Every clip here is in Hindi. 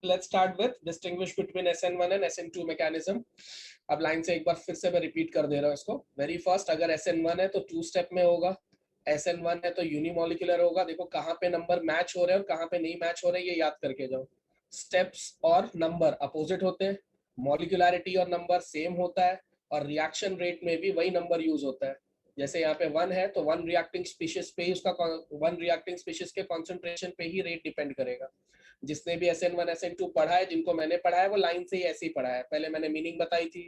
let's start with distinguish between SN1 and SN2 mechanism. अब लाइन से एक बार फिर से मैं रिपीट कर दे रहा हूँ इसको. वेरी फर्स्ट, अगर SN1 है तो 2 स्टेप में होगा, SN1 है तो यूनिमोलिकुलर होगा. देखो कहाँ पे नंबर मैच हो रहे हैं और कहाँ पे नहीं मैच हो रहे हैं, ये याद करके जाओ. स्टेप्स और नंबर अपोजिट होते हैं, मॉलिकुलरिटी और नंबर सेम होता है, और रिएक्शन रेट में भी वही नंबर यूज होता है. जैसे यहाँ पे 1 है तो वन रिएक्टिंग स्पीशीज पे ही उसका वन रिएक्टिंग स्पीशीज के कॉन्सेंट्रेशन पे ही रेट डिपेंड करेगा. जिसने भी SN1 SN2 पढ़ा है, जिनको मैंने पढ़ा है, वो लाइन से ही ऐसे ही पढ़ा है. पहले मैंने मीनिंग बताई थी,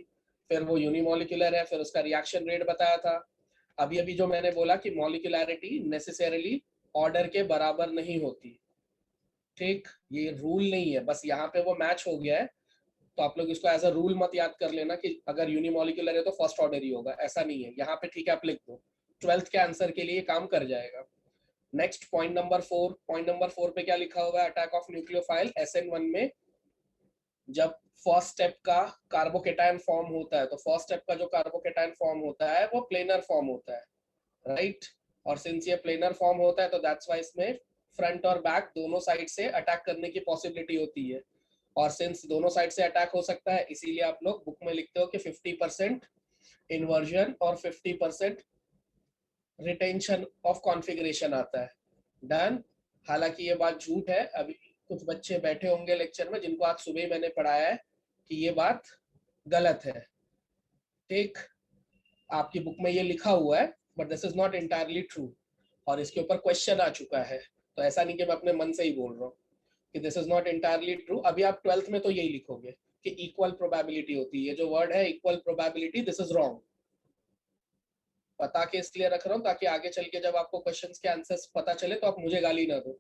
फिर वो यूनिमोलिकुलर है, फिर उसका रिएक्शन रेट बताया था. अभी अभी जो मैंने बोला कि मॉलिकुलरिटी नेसेसरली ऑर्डर के बराबर नहीं होती. ठीक, ये रूल नहीं है, बस यहाँ पे वो मैच हो गया है. तो आप लोग इसको एज अ रूल मत याद कर लेना कि अगर यूनिमोलिकुलर है तो फर्स्ट ऑर्डर ही होगा, ऐसा नहीं है. यहाँ पे ठीक है, आप लिख दो, 12th के आंसर के लिए काम कर जाएगा. Next point number 4. Point number 4 पे क्या लिखा हुआ है? अटैक ऑफ न्यूक्लियोफाइल SN1 में जब फर्स्ट स्टेप का कार्बोकेटायन फॉर्म होता है, तो फर्स्ट स्टेप का जो कार्बोकेटायन फॉर्म होता है वो प्लेनर फॉर्म होता है, राइट. और सिंस ये प्लेनर फॉर्म होता है तो दैट्स व्हाई इसमें फ्रंट और बैक दोनों साइड से अटैक करने की पॉसिबिलिटी होती है. और सिंस दोनों साइड से अटैक हो सकता है, इसीलिए आप लोग बुक में लिखते हो कि 50% इन्वर्जन और 50% रिटेंशन ऑफ कॉन्फ़िगरेशन आता है. डन. हालांकि ये बात झूठ है. अभी कुछ बच्चे बैठे होंगे लेक्चर में जिनको आज सुबह ही मैंने पढ़ाया है कि ये बात गलत है. ठीक, आपकी बुक में ये लिखा हुआ है, but this is not entirely true. और इसके ऊपर क्वेश्चन आ चुका है, तो ऐसा नहीं कि मैं अपने मन से ही बोल रहा हूँ कि this is not entirely true. अभी आप 12th में तो यही लिखोगे कि इक्वल प्रोबेबिलिटी होती है. ये जो वर्ड है equal probability, this is wrong. बता के इसलिए रख रहा हूँ ताकि आगे चल के जब आपको क्वेश्चंस के आंसर्स पता चले तो आप मुझे गाली ना दो.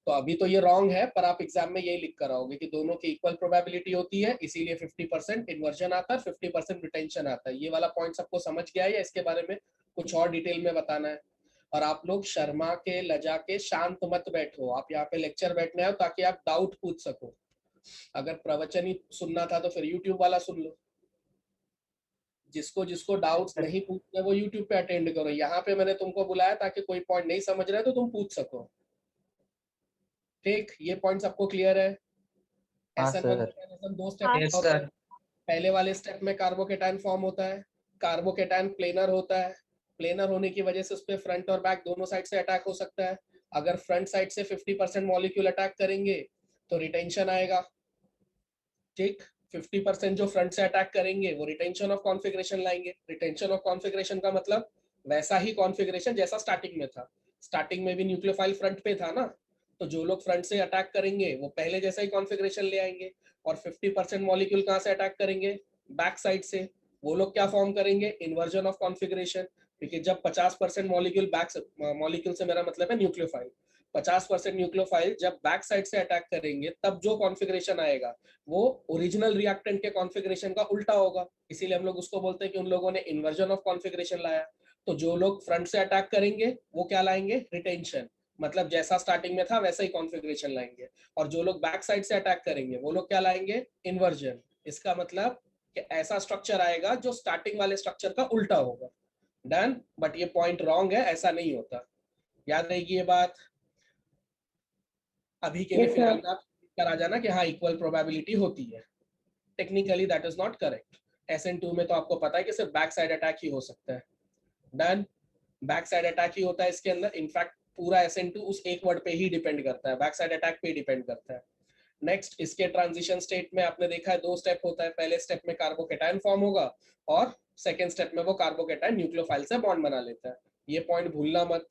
तो अभी तो ये रॉन्ग है, पर आप एग्जाम में यही लिख कर आओगे कि दोनों की इक्वल प्रोबेबिलिटी होती है, इसीलिए 50% इन्वर्जन आता है, 50% रिटेंशन आता है. ये वाला पॉइंट सबको समझ गया है या इसके बारे में कुछ और डिटेल में बताना है? और आप लोग शर्मा के लजा के शांत मत बैठो. आप यहाँ पे लेक्चर बैठने आओ ताकि आप डाउट पूछ सको. अगर प्रवचन ही सुनना था तो फिर यूट्यूब वाला सुन लो. जिसको जिसको डाउट्स नहीं पूछने वो यूट्यूब पे अटेंड करो. यहाँ पे मैंने तुमको बुलाया ताकि कोई पॉइंट नहीं समझ रहे तो तुम पूछ सको. ठीक, ये पॉइंट सबको क्लियर है? हाँ SN1 सर. मैकेनिज्म 2 स्टेप में होता है. पहले वाले स्टेप में कार्बोकेटायन फॉर्म होता है. कार्बोकेटायन प्लेनर होता है. प्लेनर होने की वजह से उस पर फ्रंट और बैक दोनों साइड से अटैक हो सकता है. अगर फ्रंट साइड से 50% मॉलिक्यूल अटैक करेंगे तो रिटेंशन आएगा. ठीक, 50% जो फ्रंट से अटैक करेंगे वो रिटेंशन ऑफ कॉन्फ़िगरेशन लाएंगे. रिटेंशन ऑफ कॉन्फ़िगरेशन का मतलब वैसा ही कॉन्फ़िगरेशन जैसा स्टार्टिंग में था. स्टार्टिंग में भी न्यूक्लियोफाइल फ्रंट पे था ना, तो जो लोग फ्रंट से अटैक करेंगे वो पहले जैसा ही कॉन्फ़िगरेशन ले आएंगे. और 50% मॉलिक्यूल कहाँ से अटैक करेंगे? बैक साइड से. वो लोग क्या फॉर्म करेंगे? Inversion of configuration. क्योंकि जब 50% मॉलिक्यूल बैक, मॉलिक्यूल से मेरा मतलब है न्यूक्लियोफाइल, 50% न्यूक्लियोफाइल जब बैक साइड से अटैक करेंगे तब जो कॉन्फ़िगरेशन आएगा वो ओरिजिनल रिएक्टेंट के कॉन्फ़िगरेशन का उल्टा होगा. इसीलिए हम लोग उसको बोलते हैं कि उन लोगों ने इन्वर्जन ऑफ कॉन्फ़िगरेशन लाया. तो जो लोग फ्रंट से अटैक करेंगे वो क्या लाएंगे? रिटेंशन. मतलब जैसा स्टार्टिंग में था वैसा ही कॉन्फ़िगरेशन लाएंगे. और जो लोग बैक साइड से अटैक करेंगे वो लोग क्या लाएंगे? इन्वर्जन. इसका मतलब कि ऐसा स्ट्रक्चर आएगा जो स्टार्टिंग वाले स्ट्रक्चर का उल्टा होगा. डन. बट ये पॉइंट रॉन्ग है, ऐसा नहीं होता. याद रहेगी ये बात. अभी के लिए फिलहाल आप करा जाना कि हाँ इक्वल प्रोबेबिलिटी होती है. Technically that is not correct. SN2 में तो आपको पता है कि सिर्फ बैक साइड अटैक ही हो सकता है. डन. बैक साइड अटैक ही होता है इसके अंदर. इनफैक्ट पूरा SN2 उस एक वर्ड पे ही डिपेंड करता है, बैक साइड अटैक पे ही डिपेंड करता है. नेक्स्ट, इसके ट्रांजिशन स्टेट में आपने देखा है 2 स्टेप होता है. पहले स्टेप में कार्बोकेटायन फॉर्म होगा और सेकेंड स्टेप में वो कार्बोकेटायन न्यूक्लियोफाइल से बॉन्ड बना लेता है. ये पॉइंट भूलना मत.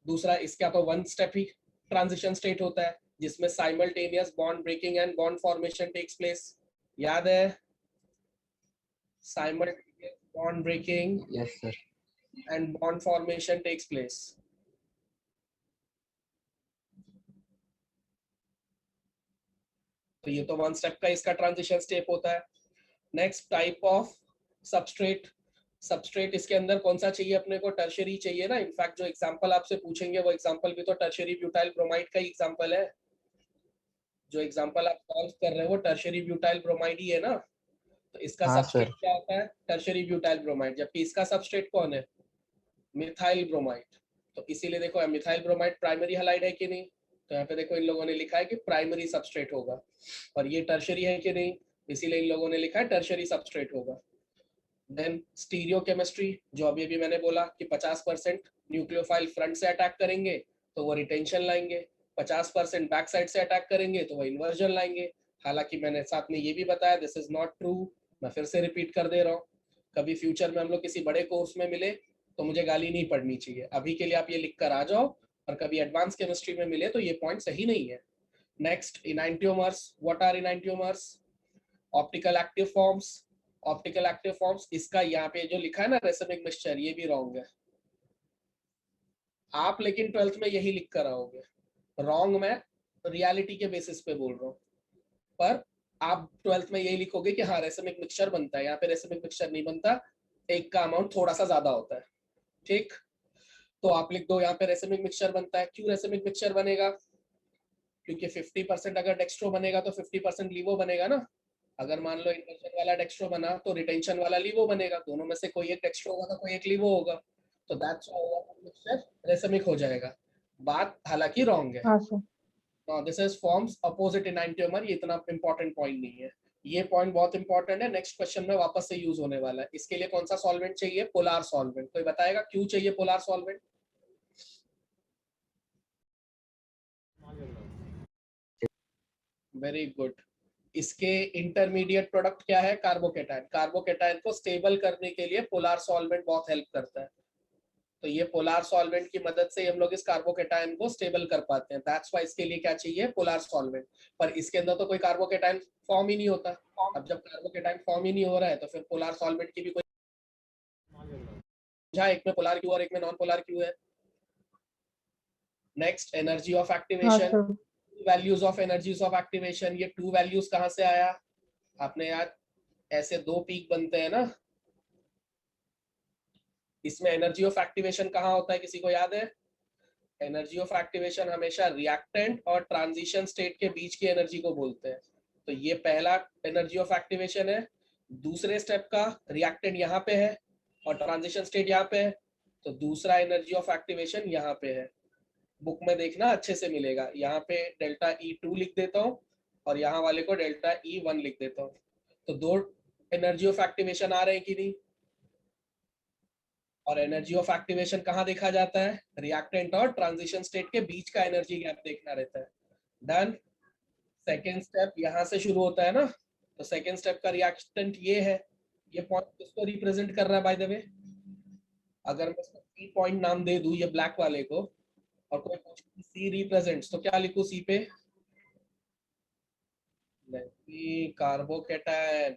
दूसरा, इसका तो 1 स्टेप ही ट्रांजिशन स्टेट होता है जिसमें simultaneous bond breaking and bond formation takes place. याद है? simultaneous bond breaking yes sir. and bond formation takes place. तो ये तो 1 स्टेप का इसका ट्रांजिशन स्टेप होता है. Next, type of substrate. Substrate इसके अंदर कौन सा चाहिए अपने को? टर्शियरी चाहिए ना. इनफैक्ट जो एग्जांपल आपसे पूछेंगे वो एग्जांपल भी तो टर्शियरी ब्यूटाइल ब्रोमाइड का ही एग्जांपल है. जो एग्जांपल आप सॉल्व कर रहे हो वो टर्शियरी ब्यूटाइल ब्रोमाइड ही है ना. तो इसका हाँ सबस्ट्रेट सर. क्या होता है? Tertiary butyl bromide. जबकि इसका सबस्ट्रेट कौन है? Methyl bromide. तो इसीलिए देखो मिथाइल ब्रोमाइड प्राइमरी हैलाइड है कि नहीं? तो यहाँ पे देखो इन लोगों ने लिखा है कि प्राइमरी सबस्ट्रेट होगा, और ये टर्शरी है कि नहीं, इसीलिए इन लोगों ने लिखा है टर्शरी सबस्ट्रेट होगा। देन स्टीरियोकेमिस्ट्री, जो अभी भी मैंने बोला कि 50% न्यूक्लियोफाइल फ्रंट से अटैक करेंगे तो वो रिटेंशन लाएंगे, 50% बैक साइड से अटैक करेंगे तो वो इन्वर्जन लाएंगे। हालांकि मैंने साथ में ये भी बताया दिस इज नॉट ट्रू, मैं फिर से रिपीट कर दे रहा हूँ। कभी फ्यूचर में हम लोग किसी बड़े कोर्स में मिले तो मुझे गाली नहीं पड़नी चाहिए, अभी के लिए आप ये लिख कर आ जाओ, और कभी एडवांस केमिस्ट्री में मिले तो ये पॉइंट सही नहीं है। Next, enantiomers, what are enantiomers? Optical active forms. Optical active forms, इसका यहाँ पे जो लिखा है ना रेसमिक मिक्सचर, ये भी रॉन्ग है। आप लेकिन 12th में यही लिख कर आओगे, रॉन्ग मैं रियलिटी के बेसिस पे बोल रहा हूँ, पर आप 12th में यही लिखोगे कि हाँ रेसमिक मिक्सचर बनता है, यहाँ पे रेसमिक मिक्सचर नहीं बनता, एक का अमाउंट थोड़ा सा ज्यादा होता है, ठीक। तो आप लिख दो यहाँ पे रेसमिक मिक्सचर बनता है। क्यों रेसमिक मिक्सचर बनेगा? क्योंकि 50% अगर डेक्स्ट्रो बनेगा तो 50% लीवो बनेगा ना। अगर मान लो इन्वर्जन वाला डेक्स्ट्रो बना तो रिटेंशन वाला लीवो बनेगा, दोनों में से कोई एक डेक्स्ट्रो होगा तो कोई एक लीवो होगा, तो दैट्स व्हाई मिक्सचर रेसमिक हो जाएगा। बात हालांकि रॉन्ग है। हाँ sir. This is forms opposite enantiomer, ये इतना इंपॉर्टेंट पॉइंट नहीं है, ये पॉइंट बहुत इंपॉर्टेंट है, नेक्स्ट क्वेश्चन में वापस से यूज होने वाला है। इसके लिए कौन सा सॉल्वेंट चाहिए? Polar solvent. कोई बताएगा क्यों चाहिए पोलार सॉल्वेंट? Very good. इसके इंटरमीडिएट प्रोडक्ट क्या है? कार्बोकेटाइन। कार्बोकेटाइन को स्टेबल करने के लिए पोलार सॉल्वेंट बहुत हेल्प करता है, तो ये पोलार सॉल्वेंट की मदद से हम लोग इस कार्बोकेटाइन को स्टेबल कर पाते हैं, दैट्स व्हाई इसके लिए क्या चाहिए? Polar solvent. पर इसके अंदर तो कोई कार्बोकेटाइन फॉर्म ही नहीं होता, अब जब कार्बोकेटाइन फॉर्म ही नहीं हो रहा है तो फिर पोलार सॉल्वेंट की भी कोई, जहाँ एक में पोलार क्यू और एक में नॉन पोलार क्यू है। नेक्स्ट, एनर्जी ऑफ हाँ activation, sir. Values of energies of activation, ये 2 वैल्यूज कहाँ से आया? आपने याद, ऐसे 2 पीक बनते हैं ना, इसमें एनर्जी ऑफ एक्टिवेशन कहाँ होता है, किसी को याद है? एनर्जी ऑफ एक्टिवेशन हमेशा रिएक्टेंट और ट्रांजिशन स्टेट के बीच की एनर्जी को बोलते हैं, तो ये पहला एनर्जी ऑफ एक्टिवेशन है। दूसरे स्टेप का रिएक्टेंट यहाँ पे है और ट्रांजिशन स्टेट यहाँ पे है, तो दूसरा एनर्जी ऑफ एक्टिवेशन यहाँ पे है। बुक में देखना अच्छे से मिलेगा, यहाँ पे डेल्टा E2 लिख देता हूँ और यहाँ वाले को डेल्टा E1 लिख देता हूँ, तो 2 एनर्जी ऑफ एक्टिवेशन आ रहे हैं कि नहीं? और एनर्जी ऑफ एक्टिवेशन कहाँ देखा जाता है? रिएक्टेंट और ट्रांजिशन स्टेट के बीच का एनर्जी गैप देखना रहता है। डन। सेकेंड स्टेप यहाँ से शुरू होता है ना, तो सेकेंड स्टेप का रिएक्टेंट ये है, ये पॉइंट किसको रिप्रेजेंट कर रहा है बाय द वे? अगर मैं इसको सी पॉइंट नाम दे दूं ये ब्लैक वाले को, और कोई पूछे सी रिप्रेजेंट्स, तो क्या लिखूं सी पे? कार्बोकेटाइन।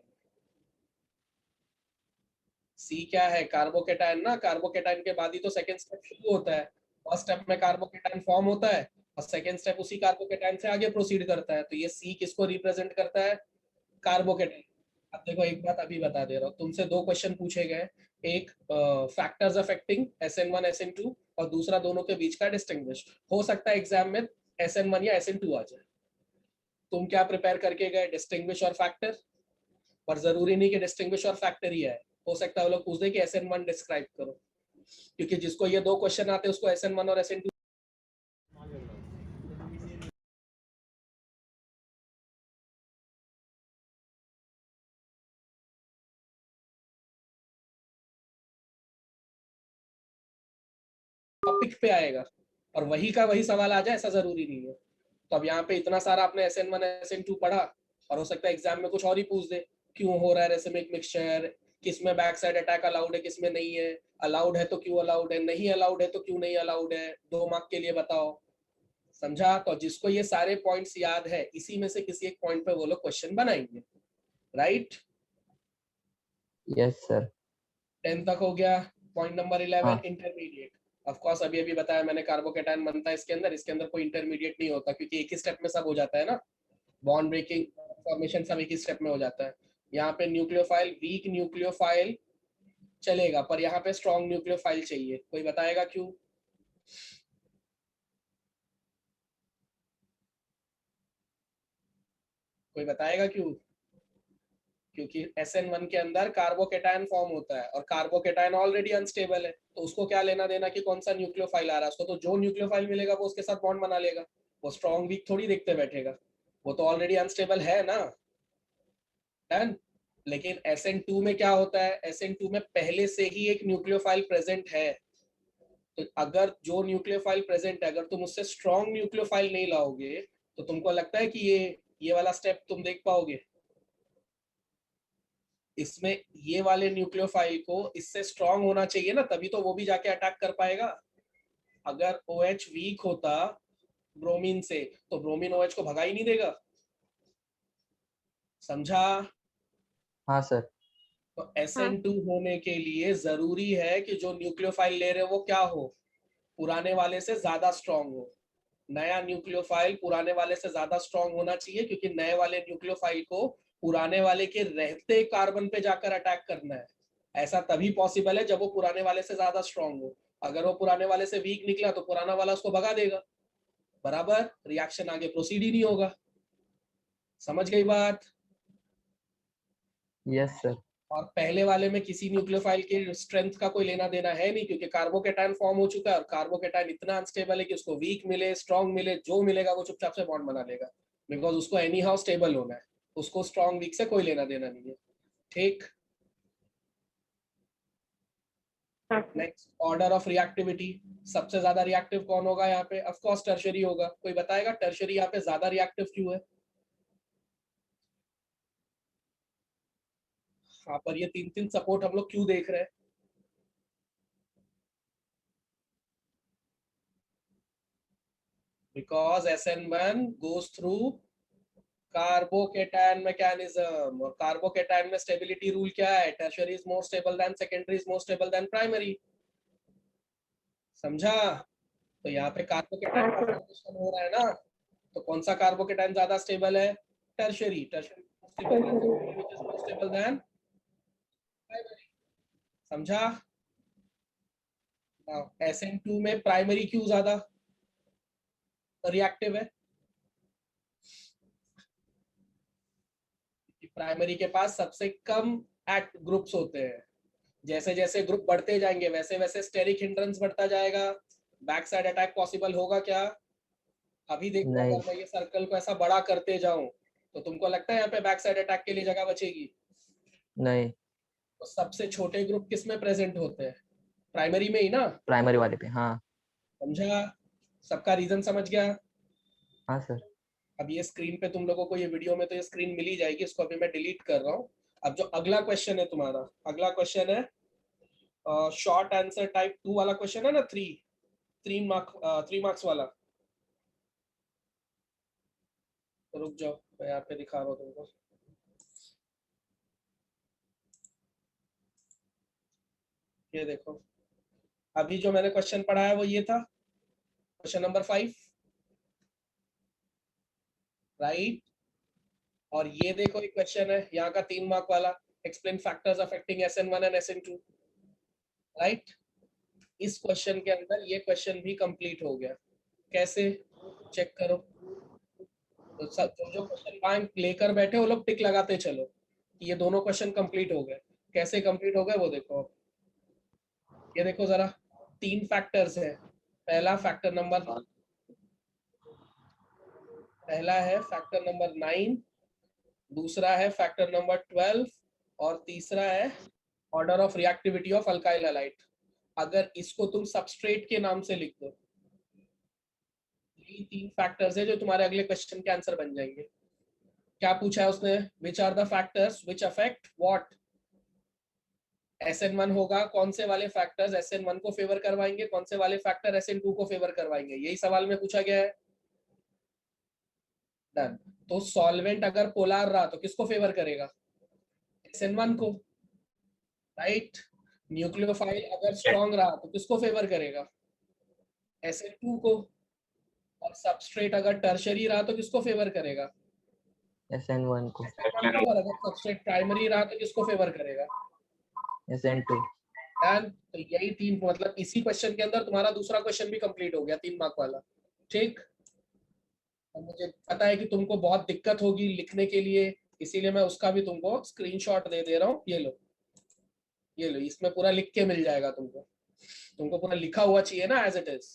सी क्या है? कार्बोकेटाइन ना, कार्बोकेटाइन के बाद ही तो सेकंड स्टेप शुरू होता है। फर्स्ट स्टेप में कार्बोकेटाइन फॉर्म होता है और सेकंड स्टेप उसी कार्बोकेटाइन से आगे प्रोसीड करता है, तो ये सी किसको रिप्रेजेंट करता है? कार्बोकेटाइन। अब देखो एक बात अभी बता दे रहा हूँ, तुमसे 2 क्वेश्चन पूछे गए, एक फैक्टर्स अफेक्टिंग SN1 SN2 और दूसरा दोनों के बीच का डिस्टिंग्विश। हो सकता है एग्जाम में SN1 या SN2 आ जाए, तुम क्या प्रिपेयर करके गए? डिस्टिंग्विश और फैक्टर, पर जरूरी नहीं कि डिस्टिंग्विश और फैक्टर ही है, हो सकता है वो लोग पूछ दे कि SN1 डिस्क्राइब करो, क्योंकि जिसको ये 2 क्वेश्चन आते हैं उसको SN1 और SN2 टॉपिक पे आएगा, और वही का वही सवाल आ जाए ऐसा जरूरी नहीं है। तो अब यहाँ पे इतना सारा आपने SN1 SN2 पढ़ा, और हो सकता है एग्जाम में कुछ और ही पूछ दे, क्यों हो रहा है रेसिमिक मिक्सचर, किसमें बैक साइड अटैक अलाउड है, किसमें नहीं है, अलाउड है तो क्यों अलाउड है, नहीं अलाउड है तो क्यों नहीं अलाउड है, 2 मार्क के लिए बताओ। समझा? तो जिसको ये सारे पॉइंट्स याद है, इसी में से किसी एक पॉइंट पे वो लोग क्वेश्चन बनाएंगे, राइट? Yes sir. 10 तक हो गया। पॉइंट नंबर 11, हाँ। इंटरमीडिएट। ऑफ कोर्स अभी अभी बताया मैंने, कार्बोकेटाइन बनता है इसके अंदर कोई इंटरमीडिएट नहीं होता, क्योंकि एक ही स्टेप में सब हो जाता है ना, बॉन्ड ब्रेकिंग फॉर्मेशन सब एक ही स्टेप में हो जाता है। यहाँ पे न्यूक्लियोफाइल, वीक न्यूक्लियोफाइल चलेगा, पर यहाँ पे स्ट्रॉन्ग न्यूक्लियोफाइल चाहिए। कोई बताएगा क्यों? कोई बताएगा क्यों? क्योंकि SN1 के अंदर कार्बोकेटाइन फॉर्म होता है, और कार्बोकेटाइन ऑलरेडी अनस्टेबल है, तो उसको क्या लेना देना कि कौन सा न्यूक्लियोफाइल आ रहा है, उसको तो जो न्यूक्लियोफाइल मिलेगा वो उसके साथ बॉन्ड बना लेगा, वो स्ट्रॉन्ग वीक थोड़ी देखते बैठेगा, वो तो ऑलरेडी अनस्टेबल है ना। डन। लेकिन SN2 में क्या होता है, SN2 में पहले से ही एक न्यूक्लियोफाइल प्रेजेंट है। तो अगर जो न्यूक्लियोफाइल प्रेजेंट है, अगर तुम उससे स्ट्रॉन्ग न्यूक्लियोफाइल नहीं लाओगे, तो तुमको लगता है कि ये वाला स्टेप तुम देख पाओगे? इसमें ये वाले न्यूक्लियोफाइल को इससे स्ट्रॉन्ग होना चाहिए ना, तभी तो वो भी जाके अटैक कर पाएगा। अगर OH वीक होता ब्रोमीन से, तो ब्रोमीन OH को भगा ही नहीं देगा। समझा? हाँ सर। तो SN2 होने के लिए जरूरी है कि जो न्यूक्लियोफाइल ले रहे हो वो क्या हो, पुराने वाले से ज्यादा स्ट्रॉन्ग हो। नया न्यूक्लियोफाइल पुराने वाले से ज्यादा स्ट्रॉन्ग होना चाहिए, क्योंकि नए वाले न्यूक्लियोफाइल को पुराने वाले के रहते कार्बन पे जाकर अटैक करना है। ऐसा तभी पॉसिबल है जब वो पुराने वाले से ज्यादा स्ट्रॉन्ग हो। अगर वो पुराने वाले से वीक निकला तो पुराना वाला उसको भगा देगा, बराबर, रिएक्शन आगे प्रोसीड ही नहीं होगा। समझ गई बात? Yes sir. और पहले वाले में किसी न्यूक्लियोफाइल के स्ट्रेंथ का कोई लेना देना है नहीं, क्योंकि कार्बोकेटायन फॉर्म हो चुका है, और कार्बोकेटायन इतना अनस्टेबल है कि उसको वीक मिले स्ट्रॉन्ग मिले, जो मिलेगा वो चुपचाप से बॉन्ड बना लेगा, बिकॉज उसको एनी हाउ स्टेबल होना है। उसको स्ट्रॉन्ग वीक से कोई लेना देना नहीं है। ठीक। Next, order of reactivity. सबसे ज्यादा रिएक्टिव कौन होगा यहाँ पे? ऑफ कोर्स टर्शियरी होगा। कोई बताएगा टर्शियरी यहाँ पे ज्यादा रिएक्टिव क्यों है? यहाँ पर ये 3-3 सपोर्ट हम लोग क्यों देख रहे हैं? Because SN1 goes through carbocation mechanism, और कार्बोकेटायन में स्टेबिलिटी रूल क्या है? Tertiary is more stable then secondary is more stable then primary. समझा? तो यहाँ पे कार्बोकेटायन का फॉर्मेशन हो रहा है ना, तो कौन सा कार्बोकेटायन ज्यादा स्टेबल है? Tertiary. Tertiary which is more stable then primary. समझा? SN2 में प्राइमरी क्यों ज्यादा रिएक्टिव है? प्राइमरी के पास सबसे कम एक्ट ग्रुप्स होते हैं। जैसे जैसे ग्रुप बढ़ते जाएंगे वैसे वैसे स्टेरिक हिंड्रेंस बढ़ता जाएगा। बैक साइड अटैक पॉसिबल होगा क्या? अभी देखो, नहीं। अगर मैं ये सर्कल को ऐसा बड़ा करते जाऊं, तो तुमको लगता है यहाँ पे बैक साइड अटैक के लिए जगह बचेगी? नहीं। तो सबसे छोटे ग्रुप किस में प्रेजेंट होते हैं? प्राइमरी में ही ना। प्राइमरी वाले पे, हाँ। समझा? सबका रीजन समझ गया? हाँ सर। अब ये स्क्रीन पे तुम लोगों को ये वीडियो में तो ये स्क्रीन मिल ही जाएगी, इसको अभी मैं डिलीट कर रहा हूँ। अब जो अगला क्वेश्चन है तुम्हारा, अगला क्वेश्चन है शॉर्ट आंसर टाइप 2 वाला क्वेश्चन है ना, 3 मार्क्स वाला। तो रुक जाओ, मैं यहाँ पे दिखा रहा हूँ तुमको। ये देखो, अभी जो मैंने क्वेश्चन पढ़ा है वो ये था, क्वेश्चन नंबर 5, राइट। और ये देखो एक क्वेश्चन है यहाँ का 3 मार्क वाला, explain factors affecting SN1 and SN2, right. इस क्वेश्चन के अंदर ये क्वेश्चन भी कंप्लीट हो गया। कैसे? चेक करो। तो सब जो जो क्वेश्चन बैंक लेकर बैठे वो लोग टिक लगाते चलो कि ये दोनों क्वेश्चन कंप्लीट हो गए। कैसे कंप्लीट हो गए वो देखो। ये देखो जरा, 3 फैक्टर्स है। पहला है फैक्टर नंबर 9, दूसरा है फैक्टर नंबर 12, और तीसरा है order of reactivity of alkyl halide. अगर इसको तुम सबस्ट्रेट के नाम से लिख दो, ये 3 फैक्टर्स है जो तुम्हारे अगले क्वेश्चन के आंसर बन जाएंगे। क्या पूछा है उसने? Which are the factors which affect what? SN1 होगा, कौन से वाले फैक्टर्स SN1 को फेवर करवाएंगे, कौन से वाले फैक्टर SN2 को फेवर करवाएंगे, यही सवाल में पूछा गया है। डन। तो सॉल्वेंट अगर पोलार रहा तो किसको फेवर करेगा? SN1 को, राइट। न्यूक्लियोफाइल अगर स्ट्रॉन्ग रहा तो किसको फेवर करेगा? SN2 को। और सबस्ट्रेट अगर टर्शरी रहा तो किसको फेवर करेगा? SN1 को। SN1 को। और अगर सबस्ट्रेट प्राइमरी रहा तो किसको फेवर करेगा? SN2। डन। तो यही 3, मतलब इसी क्वेश्चन के अंदर तुम्हारा दूसरा क्वेश्चन भी कंप्लीट हो गया 3 मार्क वाला। ठीक। और मुझे पता है कि तुमको बहुत दिक्कत होगी लिखने के लिए, इसीलिए मैं उसका भी तुमको स्क्रीनशॉट दे दे रहा हूँ। ये लो, ये लो, इसमें पूरा लिख के मिल जाएगा तुमको। तुमको पूरा लिखा हुआ चाहिए ना, एज इट इज।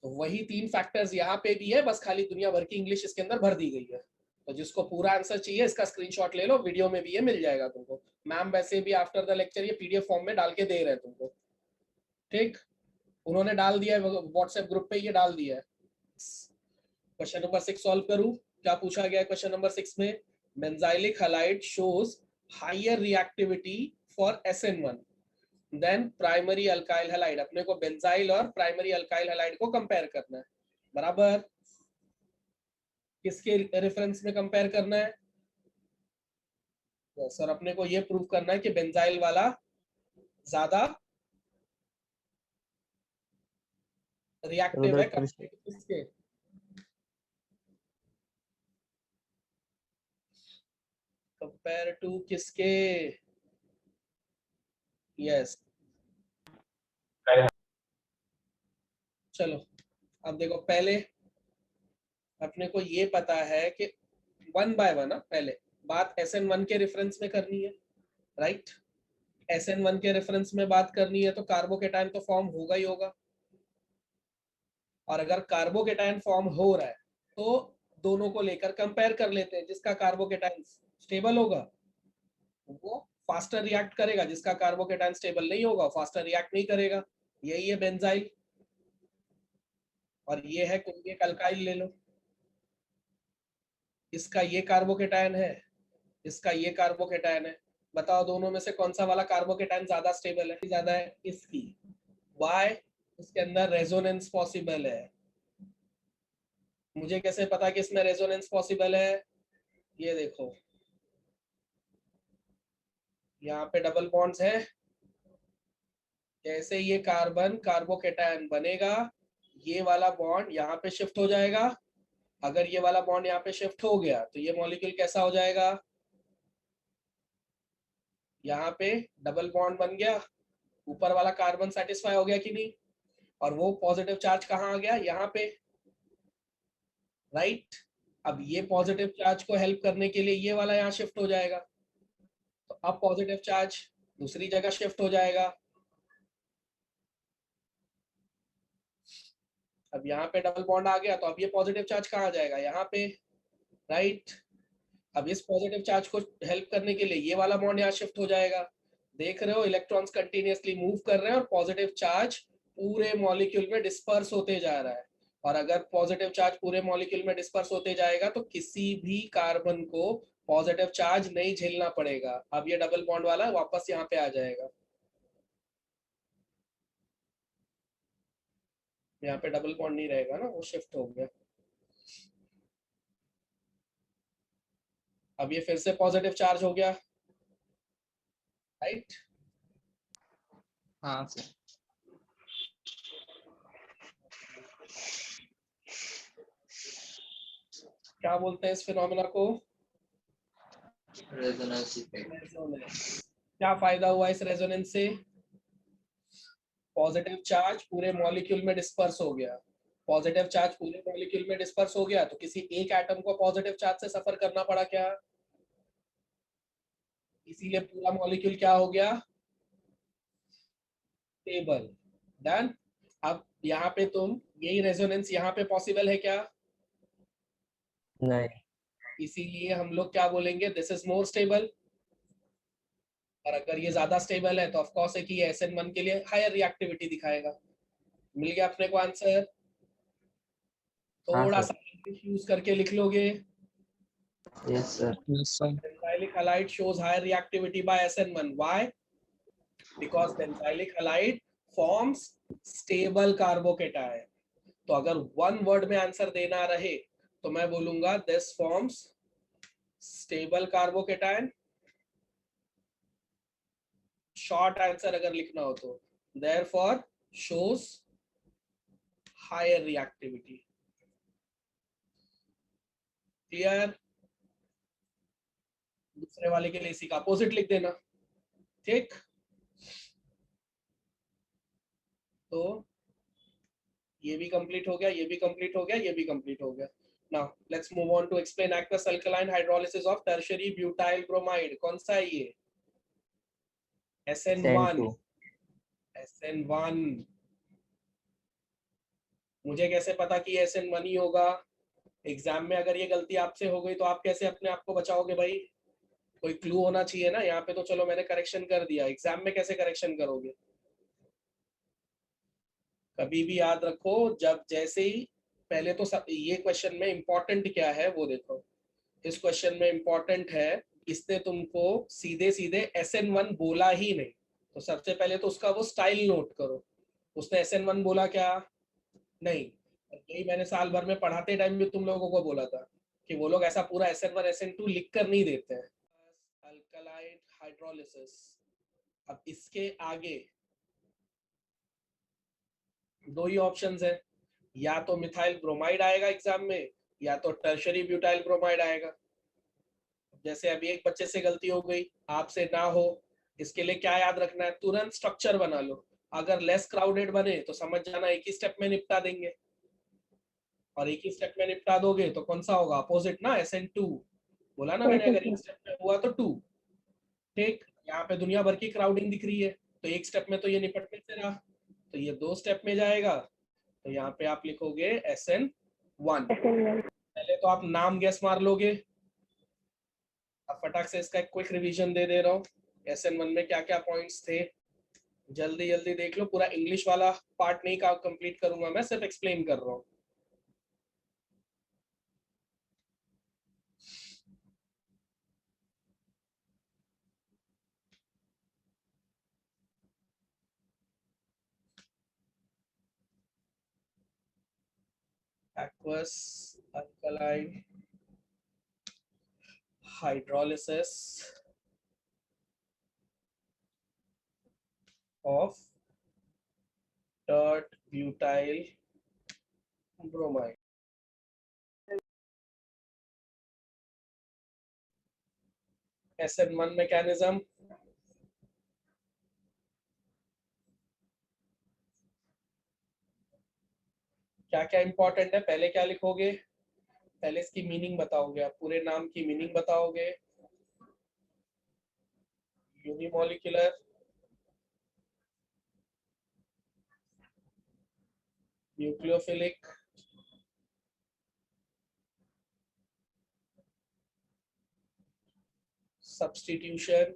तो वही 3 फैक्टर्स यहाँ पे भी है, बस खाली दुनिया भर की इंग्लिश इसके अंदर भर दी गई है। तो जिसको पूरा आंसर चाहिए इसका स्क्रीनशॉट ले लो, वीडियो में भी ये मिल जाएगा तुमको। मैम वैसे भी आफ्टर द लेक्चर ये पीडीएफ फॉर्म में डाल के दे रहे हैं तुमको, ठीक? उन्होंने डाल दिया है व्हाट्सएप ग्रुप पे, ये डाल दिया है। क्वेश्चन नंबर 6 सॉल्व करूं। क्या पूछा गया है क्वेश्चन नंबर 6 में? Benzylic halide shows higher reactivity for SN1 then primary alkyl halide. अपने को बेंजाइल और प्राइमरी अल्काइल हैलाइड को कंपेयर करना है, बराबर? किसके रेफरेंस में कंपेयर करना है? तो सर अपने को ये प्रूव करना है कि बेंजाइल वाला ज्यादा रिएक्टिव है किसके? कंपेयर टू किसके? यस, चलो अब देखो, पहले अपने को ये पता है कि 1 बाय 1 पहले बात SN1 के रेफरेंस में करनी है, राइट? SN1 के रेफरेंस में बात करनी है तो कार्बोकेटाइन तो फॉर्म होगा ही होगा, और अगर कार्बोकेटाइन फॉर्म हो रहा है तो दोनों को लेकर कंपेयर कर लेते हैं। जिसका कार्बोकेटाइन स्टेबल होगा वो फास्टर रिएक्ट करेगा, जिसका कार्बोकेटाइन स्टेबल नहीं होगा फास्टर रिएक्ट नहीं करेगा। यही है बेंजाइल, और ये है कोई एक अल्काइल ले लो, इसका ये कार्बोकेटाइन है, इसका ये कार्बोकेटाइन है। बताओ दोनों में से कौन सा वाला कार्बोकेटाइन ज्यादा स्टेबल है? ज्यादा है इसकी। वाई? इसके अंदर रेजोनेंस पॉसिबल है। मुझे कैसे पता कि इसमें रेजोनेंस पॉसिबल है? ये देखो, यहाँ पे डबल बॉन्ड्स है। जैसे ये कार्बन कार्बोकेटाइन बनेगा, ये वाला बॉन्ड यहाँ पे शिफ्ट हो जाएगा। अगर ये वाला बॉन्ड यहाँ पे शिफ्ट हो गया तो ये मॉलिक्यूल कैसा हो जाएगा? यहाँ पे डबल बॉन्ड बन गया, ऊपर वाला कार्बन सेटिस्फाई हो गया कि नहीं? और वो पॉजिटिव चार्ज कहाँ आ गया? यहाँ पे, राइट? अब ये पॉजिटिव चार्ज को हेल्प करने के लिए ये वाला यहाँ शिफ्ट हो जाएगा, तो अब पॉजिटिव चार्ज दूसरी जगह शिफ्ट हो जाएगा। अब यहाँ पे डबल बॉन्ड आ गया तो अब ये पॉजिटिव चार्ज कहाँ आ जाएगा? यहाँ पे, राइट? अब इस पॉजिटिव चार्ज को हेल्प करने के लिए ये वाला बॉन्ड यहाँ शिफ्ट हो जाएगा। देख रहे हो, इलेक्ट्रॉन्स कंटिन्यूअसली मूव कर रहे हैं और पॉजिटिव चार्ज पूरे मॉलिक्यूल में डिस्पर्स होते जा रहा है। और अगर पॉजिटिव चार्ज पूरे मॉलिक्यूल में डिस्पर्स होते जाएगा तो किसी भी कार्बन को पॉजिटिव चार्ज नहीं झेलना पड़ेगा। अब ये डबल बॉन्ड वाला वापस यहाँ पे आ जाएगा, यहाँ पे डबल बॉन्ड नहीं रहेगा ना, वो शिफ्ट हो गया। अब ये फिर से पॉजिटिव चार्ज हो गया, राइट? हाँ सर। क्या बोलते हैं इस फिनोमेना को? Resonance effect. रेजोनेंस। क्या फायदा हुआ इस रेजोनेंस से? पॉजिटिव चार्ज पूरे मॉलिक्यूल में डिस्पर्स हो गया। पॉजिटिव चार्ज पूरे मॉलिक्यूल में डिस्पर्स हो गया तो किसी एक एटम को पॉजिटिव चार्ज से सफर करना पड़ा क्या? इसीलिए पूरा मॉलिक्यूल क्या हो गया? स्टेबल। डन। अब यहाँ पे तुम यही रेजोनेंस यहाँ पे पॉसिबल है क्या? नहीं। इसीलिए हम लोग क्या बोलेंगे? This is more stable. और अगर ये ज्यादा स्टेबल है तो ऑफ कोर्स है कि ये SN1 के लिए हायर रिएक्टिविटी दिखाएगा। मिल गया अपने को आंसर। हाँ थोड़ा सर। सा इंग्लिश यूज करके लिख लोगे। Yes sir. Yes sir. Benzylic halide shows higher reactivity by SN1. Why? Because benzylic halide forms stable carbocation. तो अगर वन वर्ड में आंसर देना रहे तो मैं बोलूंगा this forms stable carbocation. Short answer अगर लिखना हो तो therefore shows higher reactivity. Clear? दूसरे वाले के लिए इसी का अपोजिट लिख देना, ठीक? तो ये भी कंप्लीट हो गया, ये भी कंप्लीट हो गया, ये भी कंप्लीट हो गया। Now let's move on to explain aqueous alkaline hydrolysis of tertiary butyl bromide. कौन सा है ये? SN1। SN1 मुझे कैसे पता कि SN1 ही होगा? एग्जाम में अगर ये गलती आपसे हो गई तो आप कैसे अपने आप को बचाओगे भाई? कोई क्लू होना चाहिए ना। यहाँ पे तो चलो मैंने करेक्शन कर दिया, एग्जाम में कैसे करेक्शन करोगे? कभी भी याद रखो, जब जैसे ही पहले तो ये क्वेश्चन में इंपॉर्टेंट क्या है वो देखो। इस क्वेश्चन में इंपॉर्टेंट है, इसने तुमको सीधे सीधे SN1 बोला ही नहीं, तो सबसे पहले तो उसका वो स्टाइल नोट करो। उसने SN1 बोला क्या? नहीं। यही मैंने साल भर में पढ़ाते टाइम भी तुम लोगों को बोला था कि वो लोग ऐसा पूरा SN1 SN2 लिख कर नहीं देते हैं। Alkaline hydrolysis. अब इसके आगे दो ही ऑप्शंस है, या तो मिथाइल ब्रोमाइड आएगा एग्जाम में, या तो टर्शरी ब्यूटाइल ब्रोमाइड आएगा। जैसे अभी एक बच्चे से गलती हो गई, आपसे ना हो, इसके लिए क्या याद रखना है? तुरंत स्ट्रक्चर बना लो। अगर लेस क्राउडेड बने तो समझ जाना एक ही स्टेप में निपटा देंगे, और एक ही स्टेप में निपटा दोगे तो कौन सा होगा? अपोजिट ना, SN2। बोला ना मैंने, अगर एक स्टेप में हुआ तो 2। ठीक, यहाँ पे दुनिया भर की क्राउडिंग दिख रही है, तो एक स्टेप में तो ये निपटने से रहा, तो ये 2 स्टेप में जाएगा। तो यहाँ पे आप लिखोगे SN1। पहले तो आप नाम गैस मार लोगे। अब फटाक से इसका एक क्विक रिवीजन दे रहा हूँ। SN1 में क्या क्या पॉइंट्स थे, जल्दी जल्दी देख लो। पूरा इंग्लिश वाला पार्ट नहीं का कंप्लीट करूंगा मैं, सिर्फ एक्सप्लेन कर रहा हूँ। aqueous alkaline hydrolysis of tert butyl bromide। SN1 mechanism, क्या क्या इंपॉर्टेंट है? पहले क्या लिखोगे? पहले इसकी मीनिंग बताओगे, आप पूरे नाम की मीनिंग बताओगे। Unimolecular, nucleophilic, substitution,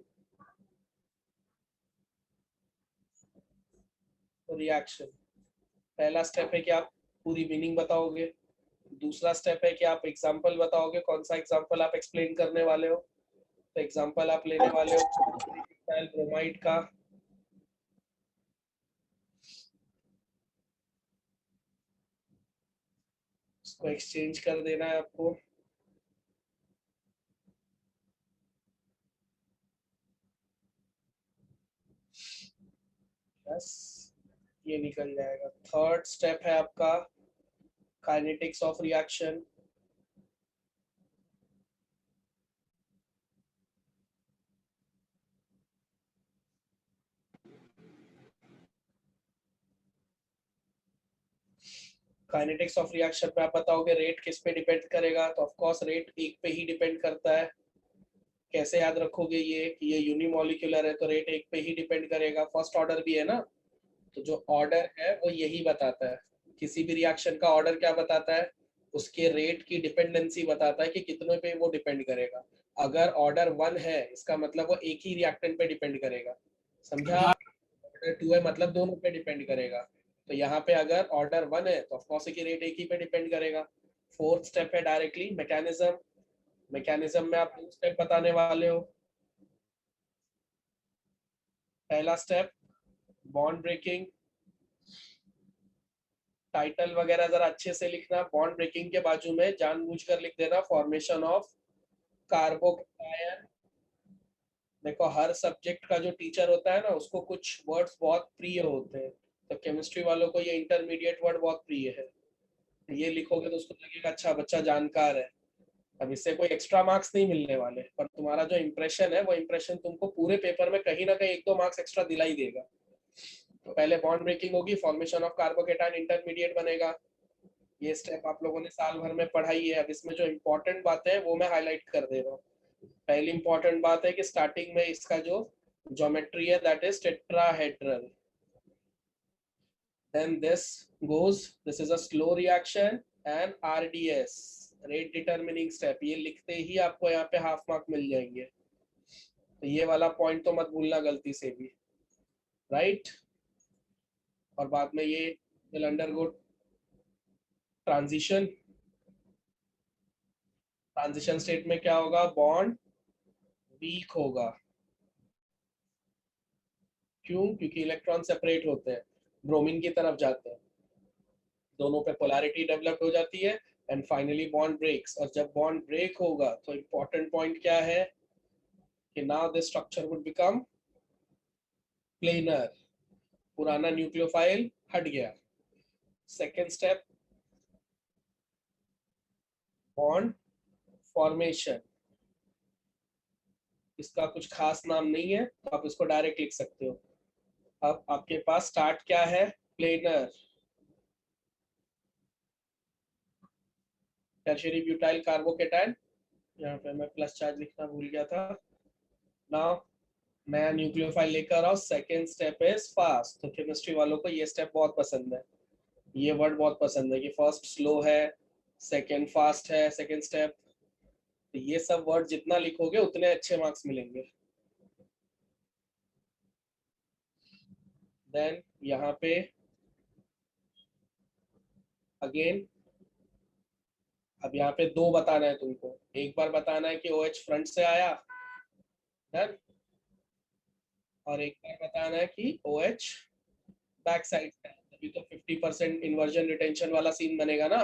reaction. पहला स्टेप है कि आप पूरी मीनिंग बताओगे। दूसरा स्टेप है कि आप एग्जांपल बताओगे, कौन सा एग्जांपल आप एक्सप्लेन करने वाले हो। तो एग्जांपल आप लेने वाले हो ब्रोमाइड का। इसको एक्सचेंज कर देना है आपको। बस ये निकल जाएगा। थर्ड स्टेप है आपका kinetics of reaction. Kinetics of reaction पे आप बताओगे रेट किस पे डिपेंड करेगा। तो ऑफ कोर्स रेट एक पे ही डिपेंड करता है। कैसे याद रखोगे ये कि ये यूनिमोलिकुलर है तो रेट एक पे ही डिपेंड करेगा। फर्स्ट ऑर्डर भी है ना, तो जो ऑर्डर है वो यही बताता है। किसी भी रिएक्शन का ऑर्डर क्या बताता है? उसके रेट की डिपेंडेंसी बताता है कि कितने पे वो डिपेंड करेगा। अगर ऑर्डर 1 है इसका मतलब वो एक ही रिएक्टेंट पे डिपेंड करेगा, समझा? ऑर्डर 2 है मतलब दोनों पे डिपेंड करेगा। तो यहाँ पे अगर ऑर्डर 1 है तो ऑफकोर्स की रेट एक ही पे डिपेंड करेगा। फोर्थ स्टेप है डायरेक्टली मैकेनिज्म। मैकेनिज्म में आप 2 स्टेप बताने वाले हो। पहला स्टेप बॉन्ड ब्रेकिंग। टाइटल वगैरह जरा अच्छे से लिखना। बॉन्ड ब्रेकिंग के बाजू में जानबूझकर लिख देना फॉर्मेशन ऑफ कार्बोकैटायन। देखो हर सब्जेक्ट का जो टीचर होता है ना उसको कुछ वर्ड्स बहुत प्रिय होते हैं, तो केमिस्ट्री वालों को ये इंटरमीडिएट वर्ड बहुत प्रिय है। ये लिखोगे तो उसको लगेगा अच्छा बच्चा जानकार है। अब इससे कोई एक्स्ट्रा मार्क्स नहीं मिलने वाले, पर तुम्हारा जो इंप्रेशन है वो इंप्रेशन तुमको पूरे पेपर में कहीं ना कहीं 1-2 मार्क्स एक्स्ट्रा दिला ही देगा। तो पहले बॉन्ड ब्रेकिंग होगी, फॉर्मेशन ऑफ कार्बोकैटायन इंटरमीडिएट बनेगा। ये स्टेप आप लोगों ने साल भर में पढ़ाई है। अब इसमें जो इम्पोर्टेंट बातें हैं वो मैं हाईलाइट कर दे रहा हूँ। पहली इंपॉर्टेंट बात है कि स्टार्टिंग में इसका जो ज्योमेट्री है that is tetrahedral. then this is a slow reaction and RDS, rate determining step, ये लिखते ही आपको यहाँ पे हाफ मार्क मिल जाएंगे, तो ये वाला पॉइंट तो मत भूलना गलती से भी, राइट। और बाद में ये will undergo ट्रांजिशन स्टेट में क्या होगा, बॉन्ड वीक होगा, क्यों, क्योंकि इलेक्ट्रॉन सेपरेट होते हैं, ब्रोमीन की तरफ जाते हैं, दोनों पे पोलैरिटी डेवलप हो जाती है एंड फाइनली बॉन्ड ब्रेक्स। और जब बॉन्ड ब्रेक होगा तो इंपॉर्टेंट पॉइंट क्या है कि now this structure would become planar, पुराना न्यूक्लियोफाइल हट गया। सेकेंड स्टेप, बॉन्ड फॉर्मेशन, इसका कुछ खास नाम नहीं है तो आप इसको डायरेक्ट लिख सकते हो। अब आपके पास स्टार्ट क्या है, प्लेनर, टर्शियरी ब्यूटाइल कार्बोकेटाइन, यहाँ पे मैं प्लस चार्ज लिखना भूल गया था। नाउ नया न्यूक्लियोफाइल लेकर आओ, सेकेंड स्टेप इज फास्ट। तो केमिस्ट्री वालों को ये स्टेप बहुत पसंद है, ये वर्ड बहुत पसंद है कि फर्स्ट स्लो है, सेकेंड फास्ट है, सेकेंड स्टेप, तो ये सब वर्ड जितना लिखोगे उतने अच्छे मार्क्स मिलेंगे। देन यहाँ पे अगेन, अब यहाँ पे दो बताना है तुमको, एक बार बताना है कि OH फ्रंट से आया, डन, और एक बार बताना है कि OH बैक साइड से आया, तभी तो 50% इन्वर्जन रिटेंशन वाला सीन बनेगा ना।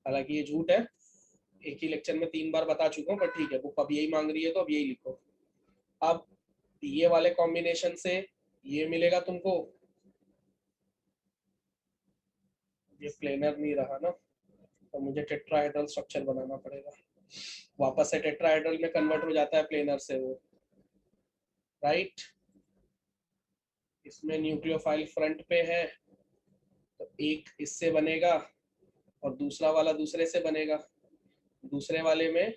हालांकि ये झूठ है, एक ही लेक्चर में 3 बार बता चुका हूँ, पर ठीक है, बुक अब यही मांग रही है तो अब यही लिखो। अब ये वाले कॉम्बिनेशन से ये मिलेगा तुमको, ये प्लेनर नहीं रहा ना, तो मुझे टेट्राहेड्रल स्ट्रक्चर बनाना पड़ेगा, वापस से टेट्राहेड्रल में कन्वर्ट हो जाता है प्लेनर से वो, राइट। इसमें न्यूक्लियोफाइल फ्रंट पे है तो एक इससे बनेगा और दूसरा वाला दूसरे से बनेगा, दूसरे वाले में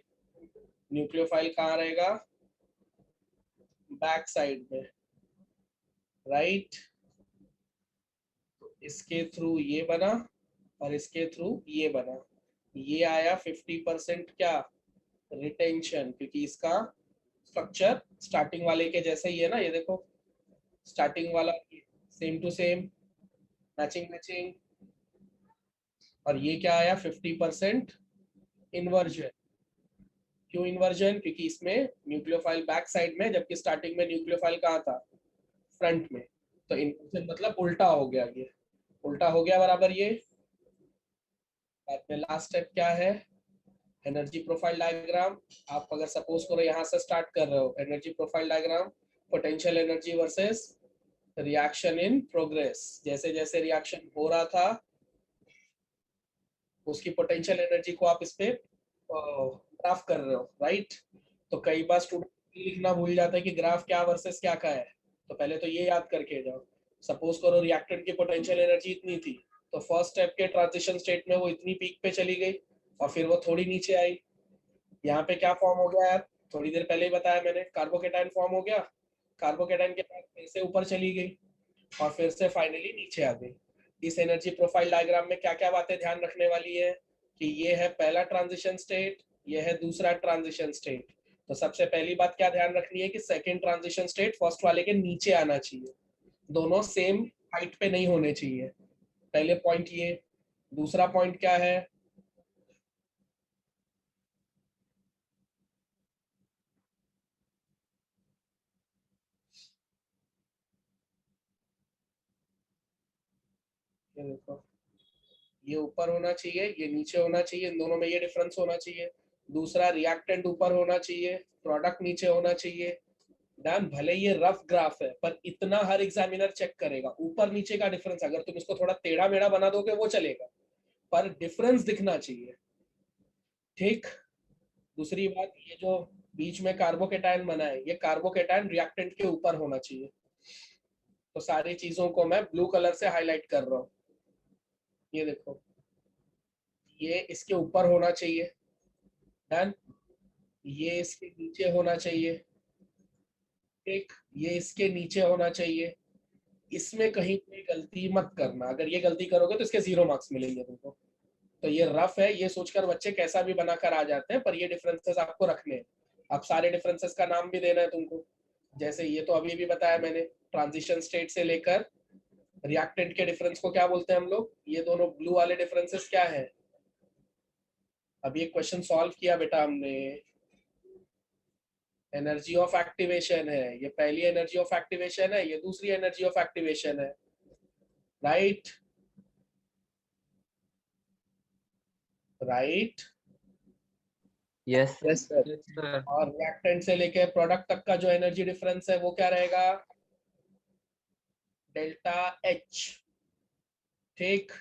न्यूक्लियोफाइल कहाँ रहेगा, बैक साइड में, राइट। तो इसके थ्रू ये बना और इसके थ्रू ये बना, ये आया 50% क्या, रिटेंशन, क्योंकि इसका स्ट्रक्चर स्टार्टिंग वाले के जैसे ही है ना, ये देखो स्टार्टिंग वाला same to same, matching matching, और ये क्या आया 50% इन्वर्जन। क्यों इन्वर्जन, क्योंकि इसमें न्यूक्लियोफाइल बैक साइड में, जबकि स्टार्टिंग में न्यूक्लियोफाइल कहाँ था, फ्रंट में, तो इन्वर्जन मतलब उल्टा हो गया, ये उल्टा हो गया बराबर ये। बाद में लास्ट स्टेप क्या है, एनर्जी प्रोफाइल डायग्राम। आप अगर सपोज करो यहाँ से स्टार्ट कर रहे हो, energy profile diagram, potential energy versus reaction in progress, जैसे जैसे रिएक्शन हो रहा था उसकी पोटेंशियल एनर्जी को आप इस पे ग्राफ कर रहे हो, राइट। तो कई बार स्टूडेंट लिखना भूल जाता है कि ग्राफ क्या वर्सेस क्या का है, तो पहले तो ये याद करके जाओ। सपोज करो रिएक्टेंट की पोटेंशियल एनर्जी इतनी थी, तो फर्स्ट स्टेप के ट्रांजिशन स्टेट में वो इतनी पीक पे चली गई और फिर वो थोड़ी नीचे आई, यहाँ पे क्या फॉर्म हो गया यार, थोड़ी देर पहले ही बताया मैंने, कार्बोकेटाइन फॉर्म हो गया, कार्बोकेटाइन के बाद फिर से ऊपर चली गई और फिर से फाइनली नीचे आ गई। इस एनर्जी प्रोफाइल डायग्राम में क्या क्या बातें ध्यान रखने वाली है कि ये है पहला ट्रांजिशन स्टेट, ये है दूसरा ट्रांजिशन स्टेट। तो सबसे पहली बात क्या ध्यान रखनी है कि सेकेंड ट्रांजिशन स्टेट फर्स्ट वाले के नीचे आना चाहिए, दोनों सेम हाइट पे नहीं होने चाहिए, पहले पॉइंट ये। दूसरा पॉइंट क्या है, ये देखो, ये ऊपर होना चाहिए, ये नीचे होना चाहिए, इन दोनों में ये डिफरेंस होना चाहिए। दूसरा, रिएक्टेंट ऊपर होना चाहिए, प्रोडक्ट नीचे होना चाहिए। डन, भले ये रफ ग्राफ है पर इतना हर एग्जामिनर चेक करेगा, ऊपर नीचे का डिफरेंस, अगर तुम इसको थोड़ा टेढ़ा मेढ़ा बना दोगे वो चलेगा, पर डिफरेंस दिखना चाहिए, ठीक। दूसरी बात, ये जो बीच में कार्बोकेटाइन बना है, ये कार्बोकेटाइन रिएक्टेंट के ऊपर होना चाहिए। तो सारी चीजों को मैं ब्लू कलर से हाईलाइट कर रहा हूँ, ये देखो, ये इसके ऊपर होना चाहिए, डन, ये इसके नीचे होना चाहिए, ठीक, ये इसके नीचे होना चाहिए, इसमें कहीं कोई गलती मत करना, अगर ये गलती करोगे तो इसके 0 मार्क्स मिलेंगे तुमको। तो ये रफ है, ये सोचकर बच्चे कैसा भी बनाकर आ जाते हैं, पर ये डिफरेंसेस आपको रखने हैं। अब सारे डिफरेंसेस का नाम भी देना है तुमको, जैसे ये तो अभी भी बताया मैंने, ट्रांजिशन स्टेट से लेकर रिएक्टेंट के डिफरेंस को क्या बोलते हैं हम लोग, ये दोनों ब्लू वाले डिफरेंसेस क्या है। अभी एक क्वेश्चन सॉल्व किया बेटा हमने, एनर्जी ऑफ एक्टिवेशन है, ये पहली एनर्जी ऑफ एक्टिवेशन है, ये दूसरी एनर्जी ऑफ एक्टिवेशन है, right right. Yes yes sir. Yes sir. और रिएक्टेंट से लेके प्रोडक्ट तक का जो एनर्जी डिफरेंस है वो क्या रहेगा, डेल्टा एच। ठीक,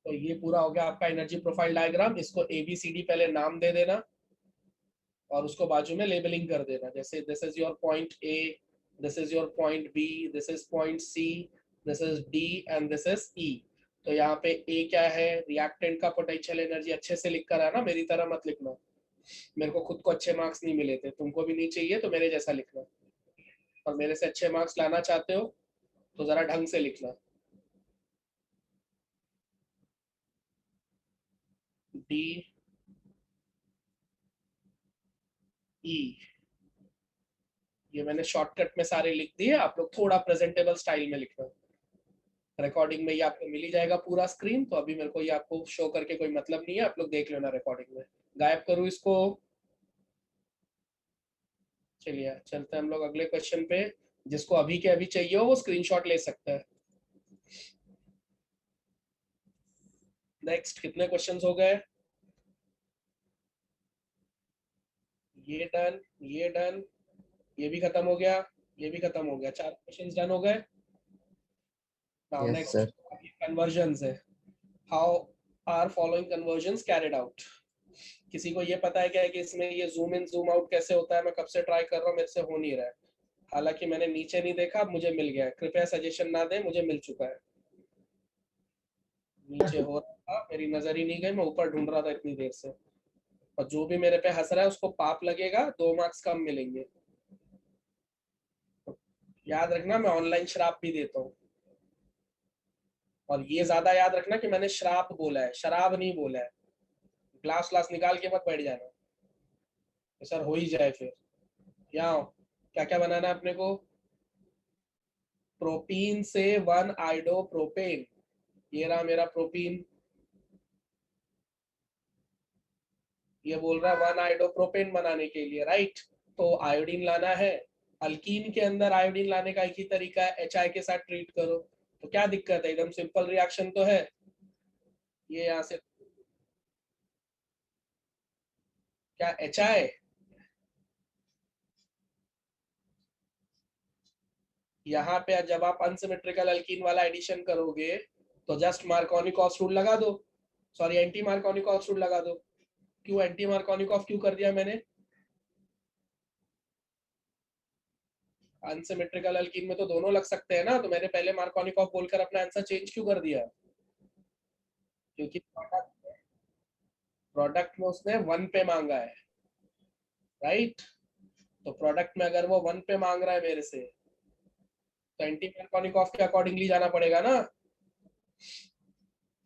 तो ये पूरा हो गया आपका एनर्जी प्रोफाइल डायग्राम। इसको ABCD पहले नाम दे देना और उसको बाजू में लेबलिंग कर देना, जैसे this is your point A, this is your point B, this is point C, this is D and this is E। तो यहाँ पे A क्या है, रिएक्टेंट का पोटेंशियल एनर्जी। अच्छे से लिख कर आना, मेरी तरह मत लिखना, मेरे को खुद को अच्छे मार्क्स नहीं मिले थे, तुमको भी नहीं चाहिए, तो मेरे जैसा लिखना। और मेरे से अच्छे मार्क्स लाना चाहते हो तो जरा ढंग से लिखना। D E, ये मैंने शॉर्टकट में सारे लिख दिए, आप लोग थोड़ा प्रेजेंटेबल स्टाइल में लिखना। रिकॉर्डिंग में ये आपको मिल ही जाएगा पूरा स्क्रीन, तो अभी मेरे को ये आपको शो करके कोई मतलब नहीं है, आप लोग देख लेना रिकॉर्डिंग में। गायब करूँ इसको, चलिए चलते हैं हम लोग अगले क्वेश्चन पे। जिसको अभी के अभी चाहिए हो वो स्क्रीनशॉट ले सकता है। नेक्स्ट, कितने क्वेश्चंस हो गए, ये डन, ये डन, ये भी खत्म हो गया, ये भी खत्म हो गया, 4 क्वेश्चंस डन हो गए। Now yes next sir. Conversions है। How are following conversions carried out. किसी को ये पता है क्या है कि इसमें ये जूम इन जूम आउट कैसे होता है, मैं कब से ट्राई कर रहा हूँ, मेरे से हो नहीं रहा है। हालांकि मैंने नीचे नहीं देखा, अब मुझे मिल गया है, कृपया सजेशन ना दें, मुझे मिल चुका है। नीचे हो रहा था, मेरी नजर ही नहीं गई, मैं ऊपर ढूंढ रहा था इतनी देर से। और जो भी मेरे पे हंस रहा है उसको पाप लगेगा, 2 मार्क्स कम मिलेंगे। याद रखना, मैं ऑनलाइन श्राप भी देता हूँ। और ये ज्यादा याद रखना कि मैंने श्राप बोला है, शराब नहीं बोला है। ग्लास ग्लास निकाल के मत बैठ जाना, तो सर हो ही जाए फिर। यहाँ क्या क्या बनाना है अपने को, प्रोपीन से 1 आयोडो प्रोपेन, ये रहा मेरा प्रोपीन, ये बोल रहा है 1 आयोडो प्रोपेन बनाने के लिए, राइट। तो आयोडीन लाना है, अल्कीन के अंदर आयोडीन लाने का एक ही तरीका है, HI के साथ ट्रीट करो। तो क्या दिक्कत है, एकदम सिंपल रिएक्शन तो है। ये यहाँ से क्या HI, यहाँ पे जब आप अनसिमेट्रिकल अल्कीन वाला एडिशन करोगे तो जस्ट मार्कोनिकॉफ रूल लगा दो, सॉरी एंटी मार्कोनिकॉफ रूल लगा दो। क्यों एंटी मार्कोनिकॉफ क्यों कर दिया मैंने, अनसिमेट्रिकल अल्कीन में तो दोनों लग सकते हैं ना, तो मैंने पहले मार्कोनिकॉफ बोलकर अपना आंसर चेंज क्यों कर दिया, क्योंकि प्रोडक्ट में उसने 1 पे मांगा है, राइट। तो प्रोडक्ट में अगर वो 1 पे मांग रहा है मेरे से, तो एंटी मार्कोनिकॉफ के अकॉर्डिंगली जाना पड़ेगा ना।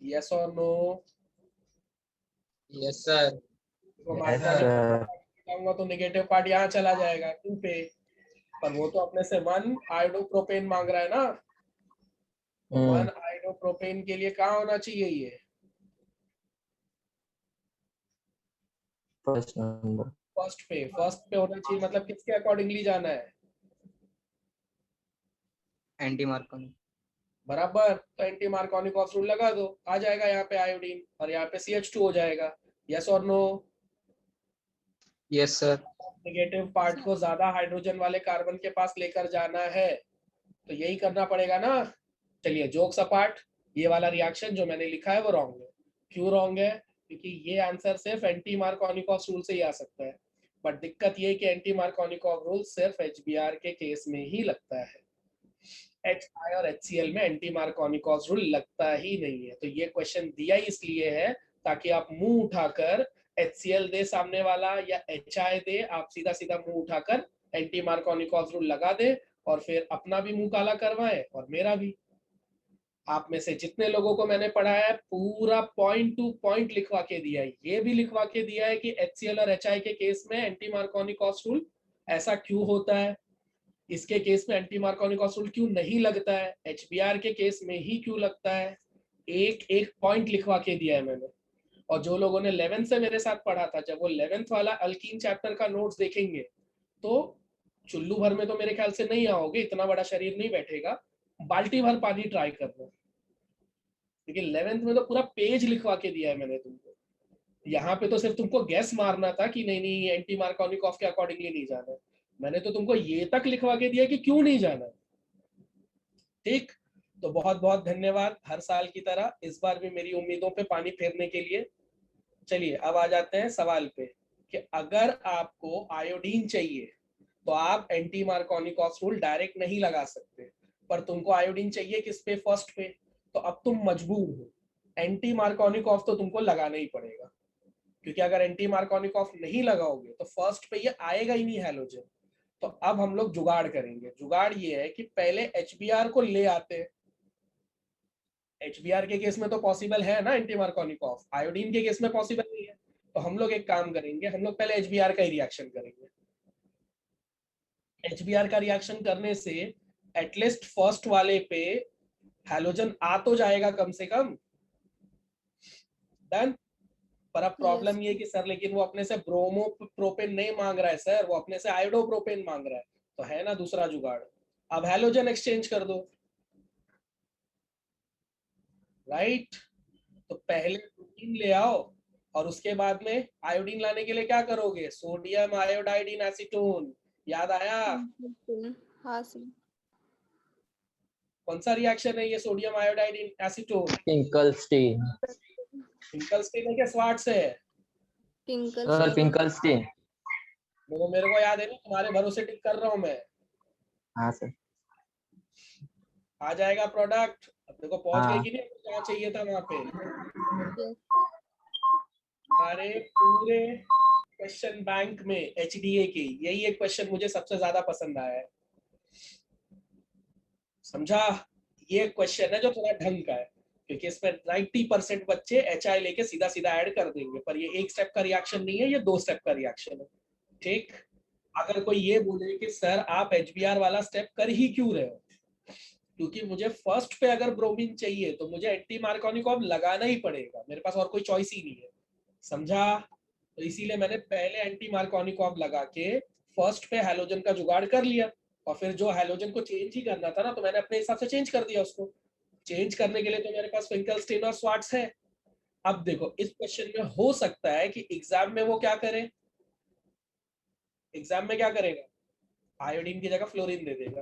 यस और no, yes sir. Yes sir. जाऊंगा तो नेगेटिव पार्ट यहाँ चला जाएगा 2 पे, पर वो तो अपने से 1 आयोडोप्रोपेन मांग रहा है ना। तो 1 आयोडोप्रोपेन के लिए कहाँ होना चाहिए ये, फर्स्ट नंबर। फर्स्ट पे होना चाहिए, मतलब किसके अकॉर्डिंगली जाना है, एंटी मार्कोनी। बराबर। तो एंटी मार्कोनिकॉफ रूल लगा दो, आ जाएगा यहाँ पे आयोडीन और यहाँ पे CH2 हो जाएगा। यस और no, yes sir. Negative part को ज्यादा हाइड्रोजन वाले कार्बन के पास लेकर जाना है, तो यही करना पड़ेगा ना। चलिए जोक्स अपार्ट, ये वाला रिएक्शन जो मैंने लिखा है वो रॉन्ग है। क्यों रॉन्ग है, क्योंकि ये आंसर सिर्फ एंटी मार्कोनिकॉफ रूल से ही आ सकता है। बट दिक्कत ये कि एंटी मार्कोनिकॉफ रूल सिर्फ HBr के केस में ही लगता है, HI और HCl में एंटी मार्कोनिकॉफ रूल लगता ही नहीं है। तो ये क्वेश्चन दिया ही इसलिए है ताकि आप मुंह उठाकर HCl दे सामने वाला या HI दे, आप सीधा सीधा मुंह उठाकर एंटी मार्कोनिकॉफ रूल लगा दे और फिर अपना भी मुंह काला करवाएं और मेरा भी। आप में से जितने लोगों को मैंने पढ़ाया है पूरा पॉइंट टू पॉइंट लिखवा के दिया है। ये भी लिखवा के दिया है कि HCl और HI के केस में एंटी मार्कोनिकॉस रूल ऐसा क्यों होता है, इसके केस में एंटी मार्कोनिकॉस रूल क्यों नहीं लगता है, HBr के केस में ही क्यों लगता है। एक एक पॉइंट लिखवा के दिया है मैंने। और जो लोगों ने 11th से मेरे साथ पढ़ा था, जब वो 11th वाला अल्कीन चैप्टर का नोट्स देखेंगे तो चुल्लू भर में तो मेरे ख्याल से नहीं आओगे, इतना बड़ा शरीर नहीं बैठेगा, बाल्टी भर पानी ट्राई करना। लेकिन 11th में तो पूरा पेज लिखवा के दिया है मैंने तुमको। यहाँ पे तो सिर्फ तुमको गैस मारना था कि नहीं नहीं एंटी मार्कोनिकॉफ के अकॉर्डिंगली नहीं जाना है। मैंने तो तुमको ये तक लिखवा के दिया कि क्यों नहीं जाना। ठीक, तो बहुत बहुत धन्यवाद हर साल की तरह इस बार भी मेरी उम्मीदों पे पानी फेरने के लिए। चलिए अब आ जाते हैं सवाल पे कि अगर आपको आयोडीन चाहिए तो आप एंटी मार्कोनिकॉफ रूल डायरेक्ट नहीं लगा सकते, पर तुमको आयोडीन चाहिए किस पे, फर्स्ट पे। तो अब तुम मजबूर हो, एंटी मार्कोनिकॉफ तो तुमको लगाना ही पड़ेगा, क्योंकि अगर एंटी मार्कोनिकॉफ नहीं लगाओगे तो फर्स्ट पे ये आएगा ही नहीं हैलोजन। तो अब हम लोग जुगाड़ करेंगे। जुगाड़ ये है कि पहले HBr को ले आते हैं। HBr के केस में तो पॉसिबल है ना एंटी मार्कोनिकॉफ, आयोडीन के केस में पॉसिबल नहीं है। तो हम लोग एक काम करेंगे, हम लोग पहले HBr का ही रिएक्शन करेंगे। HBr का रिएक्शन करने से एटलीस्ट फर्स्ट वाले पे हैलोजन आ तो जाएगा कम से कम। डन। पर अब प्रॉब्लम ये कि सर लेकिन वो अपने से ब्रोमो प्रोपेन नहीं मांग रहा है सर, वो अपने से आयोडो प्रोपेन मांग रहा है। तो है ना दूसरा जुगाड़, अब हैलोजन एक्सचेंज कर दो। राइट, तो पहले प्रोटीन ले आओ और उसके बाद में आयोडीन लाने के लिए क्या करोगे, सोडियम आयोडाइडिन एसीटोन। याद आया? हाँ सर। कौन सा रिएक्शन है ये सोडियम आयोडाइडिन एसीटोन? Finkelstein. फिंकलस्टीन है क्या स्वाट से है? Sir, Finkelstein. मेरे को याद है ना, तुम्हारे भरोसे टिक कर रहा हूं मैं। हाँ सर। आ जाएगा प्रोडक्ट। अपने को पहुंच गए हाँ। कि नहीं जहाँ चाहिए था वहां पे? हमारे पूरे क्वेश्चन बैंक में HDA की यही एक क्वेश्चन मुझे सबसे ज्यादा पसंद आया है। समझा? ये क्वेश्चन है जो थोड़ा ढंग का है, क्योंकि इसमें 90% बच्चे HI लेके सीधा सीधा ऐड कर देंगे, पर ये एक स्टेप का रिएक्शन नहीं है, ये 2 स्टेप का रिएक्शन है। ठीक, अगर कोई ये बोले कि सर आप HBr वाला स्टेप कर ही क्यों रहे हो, क्योंकि मुझे फर्स्ट पे अगर ब्रोमीन चाहिए तो मुझे एंटी मार्कोनिकॉफ लगाना ही पड़ेगा, मेरे पास और कोई चॉइस ही नहीं है। समझा? तो इसीलिए मैंने पहले एंटी मार्कोनिकॉफ लगा के फर्स्ट पे हैलोजन का जुगाड़ कर लिया, और फिर जो हैलोजन को चेंज ही करना था ना, तो मैंने अपने हिसाब से चेंज कर दिया उसको। चेंज करने के लिए तो मेरे पास फिंकलस्टीन और स्वाट्स है। अब देखो इस क्वेश्चन में हो सकता है कि एग्जाम में वो क्या करे, एग्जाम में क्या करेगा, आयोडीन की जगह फ्लोरीन दे देगा।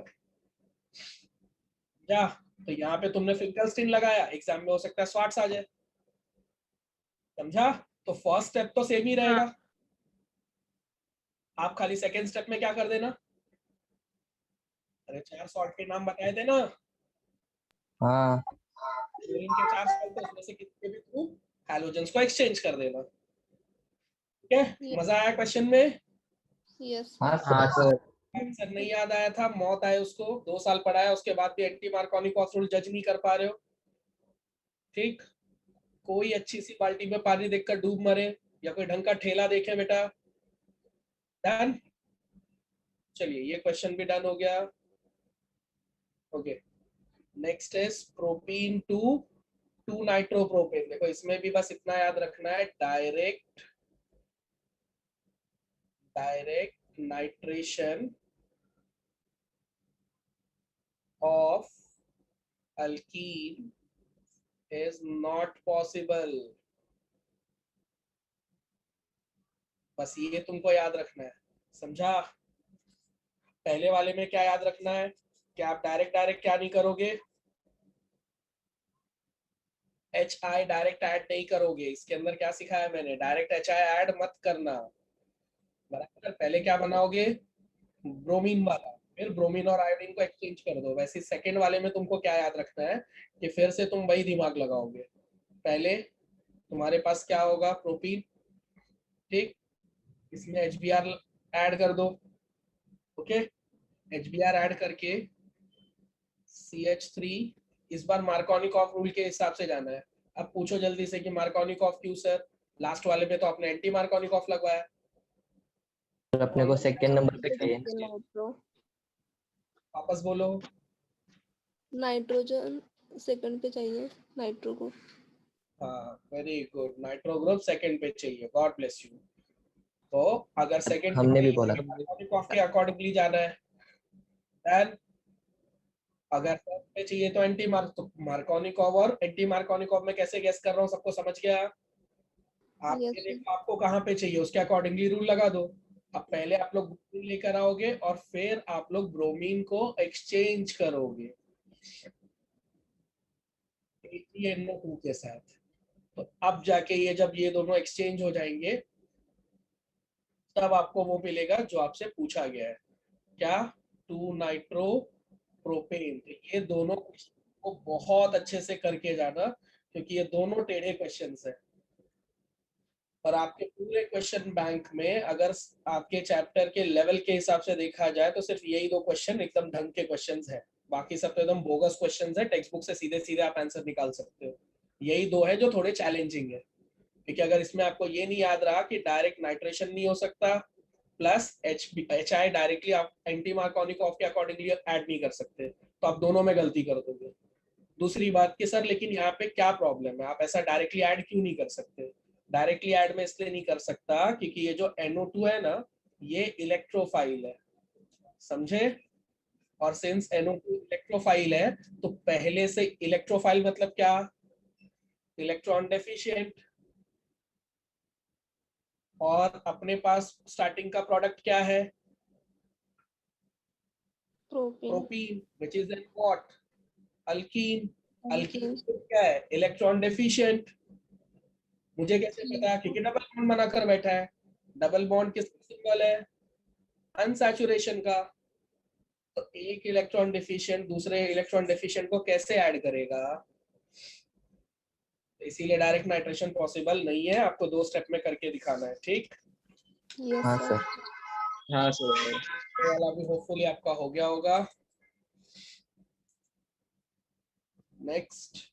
क्या? तो यहाँ पे तुमने फिंकलस्टीन लगाया, एग्जाम में हो सकता है स्वाट्स आ जाए। समझा? तो फर्स्ट स्टेप तो सेम ही रहेगा। आप खाली सेकेंड स्टेप में क्या कर देना, अरे 4 सॉल्ट के नाम बताए थे ना, हाँ। फ्लोरीन के 4 सॉल्ट, उसमें से कितने भी तुम हैलोजेंस को एक्सचेंज कर देना। ठीक है, मजा आया क्वेश्चन में? यस हाँ सर। आंसर नहीं याद आया था, मौत आए उसको, 2 साल पढ़ाया उसके बाद भी एंटी मार्कोनिकॉफ रूल जज नहीं कर पा रहे हो। ठीक, कोई अच्छी सी बाल्टी में पानी देखकर डूब मरे, या कोई ढंग का ठेला देखे बेटा। डन। चलिए ये क्वेश्चन भी डन हो गया। Okay, next is propene to 2 nitropropane. देखो इसमें भी बस इतना याद रखना है, direct nitration of alkene is not possible। बस ये तुमको याद रखना है। समझा? पहले वाले में क्या याद रखना है कि आप डायरेक्ट क्या नहीं करोगे, HI डायरेक्ट ऐड नहीं करोगे। इसके अंदर क्या सिखाया मैंने, डायरेक्ट HI ऐड मत करना। बराबर? पहले क्या बनाओगे, ब्रोमीन वाला, फिर ब्रोमीन और आयोडीन को एक्सचेंज कर दो। वैसे सेकेंड वाले में तुमको क्या याद रखना है कि फिर से तुम वही दिमाग लगाओगे। पहले तुम्हारे पास क्या होगा, प्रोपीन। ठीक, इसमें HBr ऐड कर दो। ओके, HBr ऐड करके CH3, इस बार मार्कोनिकॉफ रूल के हिसाब से जाना है। अब पूछो जल्दी से कि मार्कोनिकॉफ क्यों सर? लास्ट वाले में तो आपने एंटी मार्कोनिकॉफ लगवाया। सर अपने को सेकंड नंबर पे चाहिए। नाइट्रो वापस बोलो। नाइट्रोजन सेकंड पे चाहिए नाइट्रो को। हाँ, very good, nitro group second पे चाहिए, गॉड ब्लेस यू। तो अगर सेकंड हमने भी बोला। मार्कोनिकॉफ के अकॉर्डिंगली जाना है, देन अगर फर्स्ट पे चाहिए तो एंटी मार्कोनिकॉफ, और एंटी मार्कोनिकॉफ में कैसे गेस कर रहा हूँ सबको समझ गया? आपके Yes, देखो आपको कहाँ पे चाहिए, उसके अकॉर्डिंगली रूल लगा दो। अब पहले आप लोग ब्रोमीन लेकर आओगे और फिर आप लोग ब्रोमीन को एक्सचेंज करोगे AgNO2 के साथ। तो अब जाके ये जब ये दोनों एक्सचेंज हो जाएंगे तब आपको वो मिलेगा जो आपसे पूछा गया है, क्या? 2 नाइट्रो प्रोपेन। तो ये दोनों को बहुत अच्छे से करके जाना, क्योंकि ये दोनों टेढ़े क्वेश्चंस हैं। और आपके पूरे क्वेश्चन बैंक में अगर आपके चैप्टर के लेवल के हिसाब से देखा जाए तो सिर्फ यही 2 क्वेश्चन एकदम ढंग के क्वेश्चंस हैं, बाकी सब तो एकदम बोगस क्वेश्चंस है, टेक्स्ट बुक से सीधे सीधे आप आंसर निकाल सकते हो। यही 2 है जो थोड़े चैलेंजिंग है, क्योंकि अगर इसमें आपको ये नहीं याद रहा कि डायरेक्ट नाइट्रेशन नहीं हो सकता, प्लस HI डायरेक्टली आप एंटी मार्कोनिकॉफ के अकॉर्डिंगली ऐड नहीं कर सकते, तो आप दोनों में गलती कर दोगे। दूसरी बात कि सर लेकिन यहाँ पे क्या प्रॉब्लम है, आप ऐसा डायरेक्टली ऐड क्यों नहीं कर सकते? डायरेक्टली ऐड में इसलिए नहीं कर सकता क्योंकि ये जो NO2 है ना, ये इलेक्ट्रोफाइल है, समझे? और सिंस NO2 इलेक्ट्रोफाइल है तो पहले से इलेक्ट्रोफाइल मतलब क्या? Electron deficient. और अपने पास स्टार्टिंग का प्रोडक्ट क्या है? Propane propene, which is an what? Alkyne. Alkyne Alkene. क्या है? Electron deficient. मुझे कैसे पता? क्योंकि डबल बॉन्ड बनाकर बैठा है। डबल बॉन्ड किसका सिंबल है? अनसैचुरेशन का। तो एक इलेक्ट्रॉन डेफिशिएंट दूसरे इलेक्ट्रॉन डेफिशिएंट को कैसे ऐड करेगा? इसीलिए डायरेक्ट नाइट्रेशन पॉसिबल नहीं है, आपको 2 स्टेप में करके दिखाना है, ठीक? Yes, हाँ sir. सर। हाँ सर। ये वाला भी होपफुली आपका हो गया होगा। Next,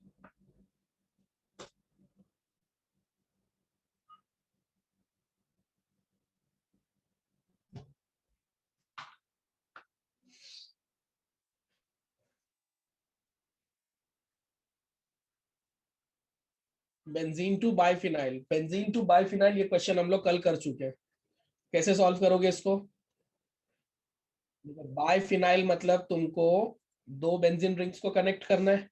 benzene to biphenyl. Benzene to biphenyl, ये क्वेश्चन हम लोग कल कर चुके हैं। कैसे सॉल्व करोगे इसको? बाइफिनाइल मतलब तुमको 2 बेंजीन रिंग्स को कनेक्ट करना है।